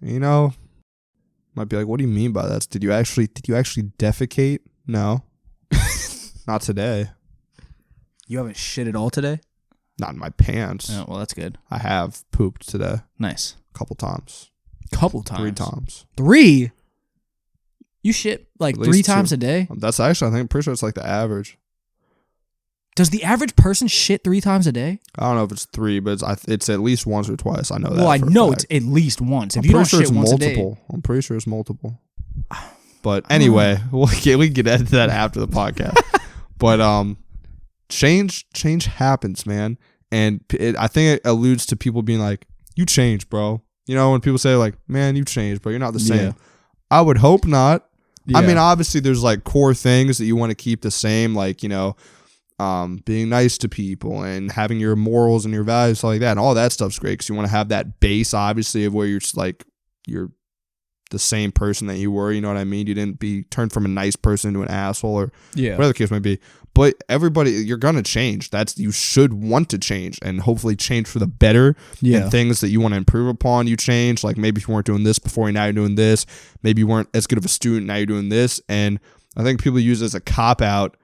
You know, might be like, what do you mean by that? Did you actually defecate? No. Not today. You haven't shit at all today? Not in my pants. Oh, well, that's good. I have pooped today Nice. a couple times. Couple times. 3 times. 3? You shit like At least 3 times 2. a day? That's actually, I'm pretty sure it's like the average. Does the average person shit 3 times a day? I don't know if it's 3, but it's at least once or twice. I know that. Well, I for a know fact. it's at least once. If I'm you don't pretty sure shit it's once multiple. I'm pretty sure it's multiple. But anyway, we can get into that after the podcast. But change happens, man, and I think it alludes to people being like, "You changed, bro." You know, when people say like, "Man, you changed, bro. You're not the same." Yeah. I would hope not. Yeah. I mean, obviously, there's like core things that you want to keep the same, like, you know, being nice to people and having your morals and your values, stuff like that, and all that stuff's great because you want to have that base, obviously, of where you're just like you're the same person that you were. You know what I mean? You didn't be turned from a nice person into an asshole or whatever the case may be. But everybody, you're gonna change. You should want to change and hopefully change for the better. Yeah. And things that you want to improve upon, you change. Like maybe if you weren't doing this before, now you're doing this. Maybe you weren't as good of a student, now you're doing this. And I think people use it as a cop out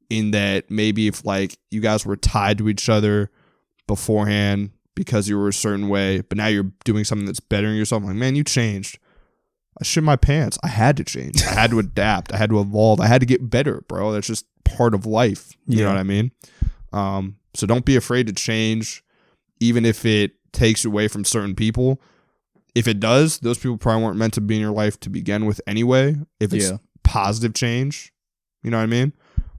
in that maybe if like you guys were tied to each other beforehand because you were a certain way, but now you're doing something that's bettering yourself. I'm like, man, you changed. I shit my pants. I had to change. I had to adapt. I had to evolve. I had to get better, bro. That's just part of life. You know what I mean? So don't be afraid to change, even if it takes you away from certain people. If it does, those people probably weren't meant to be in your life to begin with anyway. If it's positive change, you know what I mean?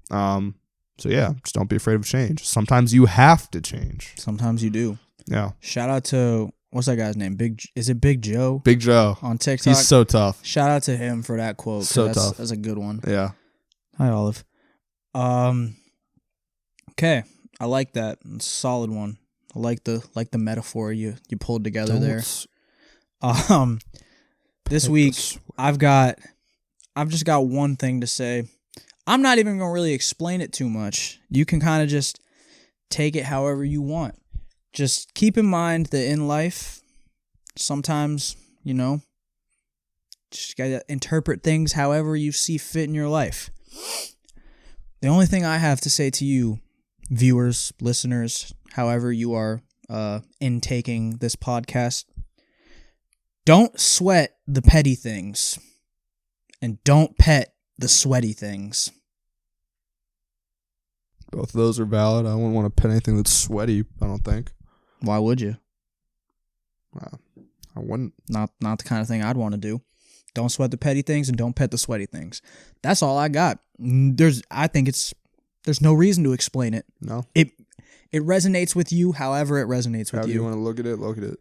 So yeah, just don't be afraid of change. Sometimes you have to change. Sometimes you do. Yeah. Shout out to, what's that guy's name? Is it Big Joe? Big Joe. On TikTok. He's so tough. Shout out to him for that quote. So tough. That's a good one. Yeah. Hi, Olive. Okay. I like that. It's a solid one. I like the metaphor you pulled together there. This week I've just got one thing to say. I'm not even gonna really explain it too much. You can kind of just take it however you want. Just keep in mind that in life, sometimes, you know, just gotta interpret things however you see fit in your life. The only thing I have to say to you, viewers, listeners, however you are intaking this podcast, don't sweat the petty things and don't pet the sweaty things. Both of those are valid. I wouldn't want to pet anything that's sweaty, I don't think. Why would you? I wouldn't. Not the kind of thing I'd want to do. Don't sweat the petty things and don't pet the sweaty things. That's all I got. There's no reason to explain it. No. It resonates with you however it resonates with However you. you want to look at it.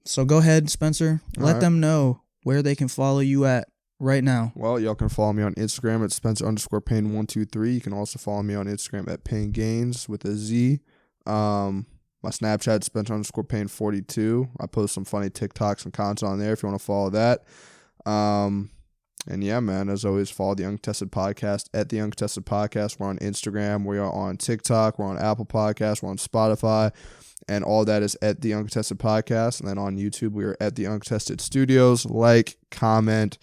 So go ahead, Spencer. Let them know where they can follow you at right now. Well, y'all can follow me on Instagram at Spencer_Payne123. You can also follow me on Instagram at Payne Gaines with a Z. My Snapchat, Spencer_Payne42. I post some funny TikToks and content on there if you want to follow that. And yeah, man, as always, follow the Uncontested Podcast at the Uncontested Podcast. We're on Instagram. We are on TikTok. We're on Apple Podcasts. We're on Spotify. And all that is at the Uncontested Podcast. And then on YouTube, we are at the Uncontested Studios. Like, comment,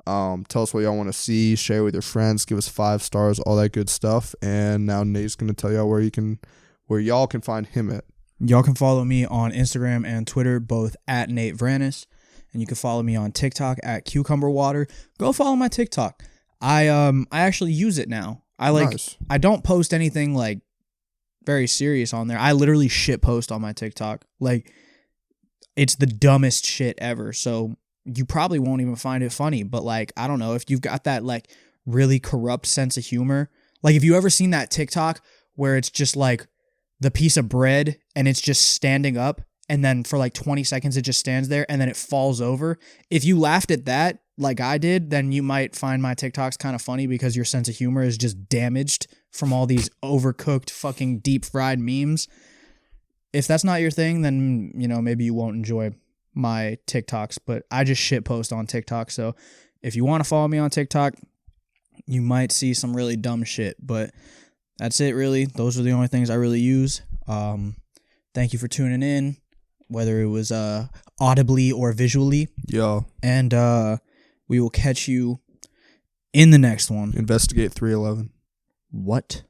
tell us what y'all want to see. Share with your friends. Give us 5 stars, all that good stuff. And now Nate's going to tell y'all where y'all can find him at. Y'all can follow me on Instagram and Twitter, both at Nate Vranis. And you can follow me on TikTok at Cucumber Water. Go follow my TikTok. I actually use it now. Nice. I don't post anything like very serious on there. I literally shit post on my TikTok. Like, it's the dumbest shit ever. So you probably won't even find it funny. But like, I don't know, if you've got that like really corrupt sense of humor. Like, if you ever seen that TikTok where it's just like the piece of bread and it's just standing up, and then for like 20 seconds it just stands there and then it falls over. If you laughed at that like I did, then you might find my TikToks kind of funny because your sense of humor is just damaged from all these overcooked fucking deep fried memes. If that's not your thing, then, you know, maybe you won't enjoy my TikToks, but I just shit post on TikTok. So if you want to follow me on TikTok, you might see some really dumb shit, but that's it, really. Those are the only things I really use. Thank you for tuning in, whether it was audibly or visually. Yo. And we will catch you in the next one. Investigate 311. What?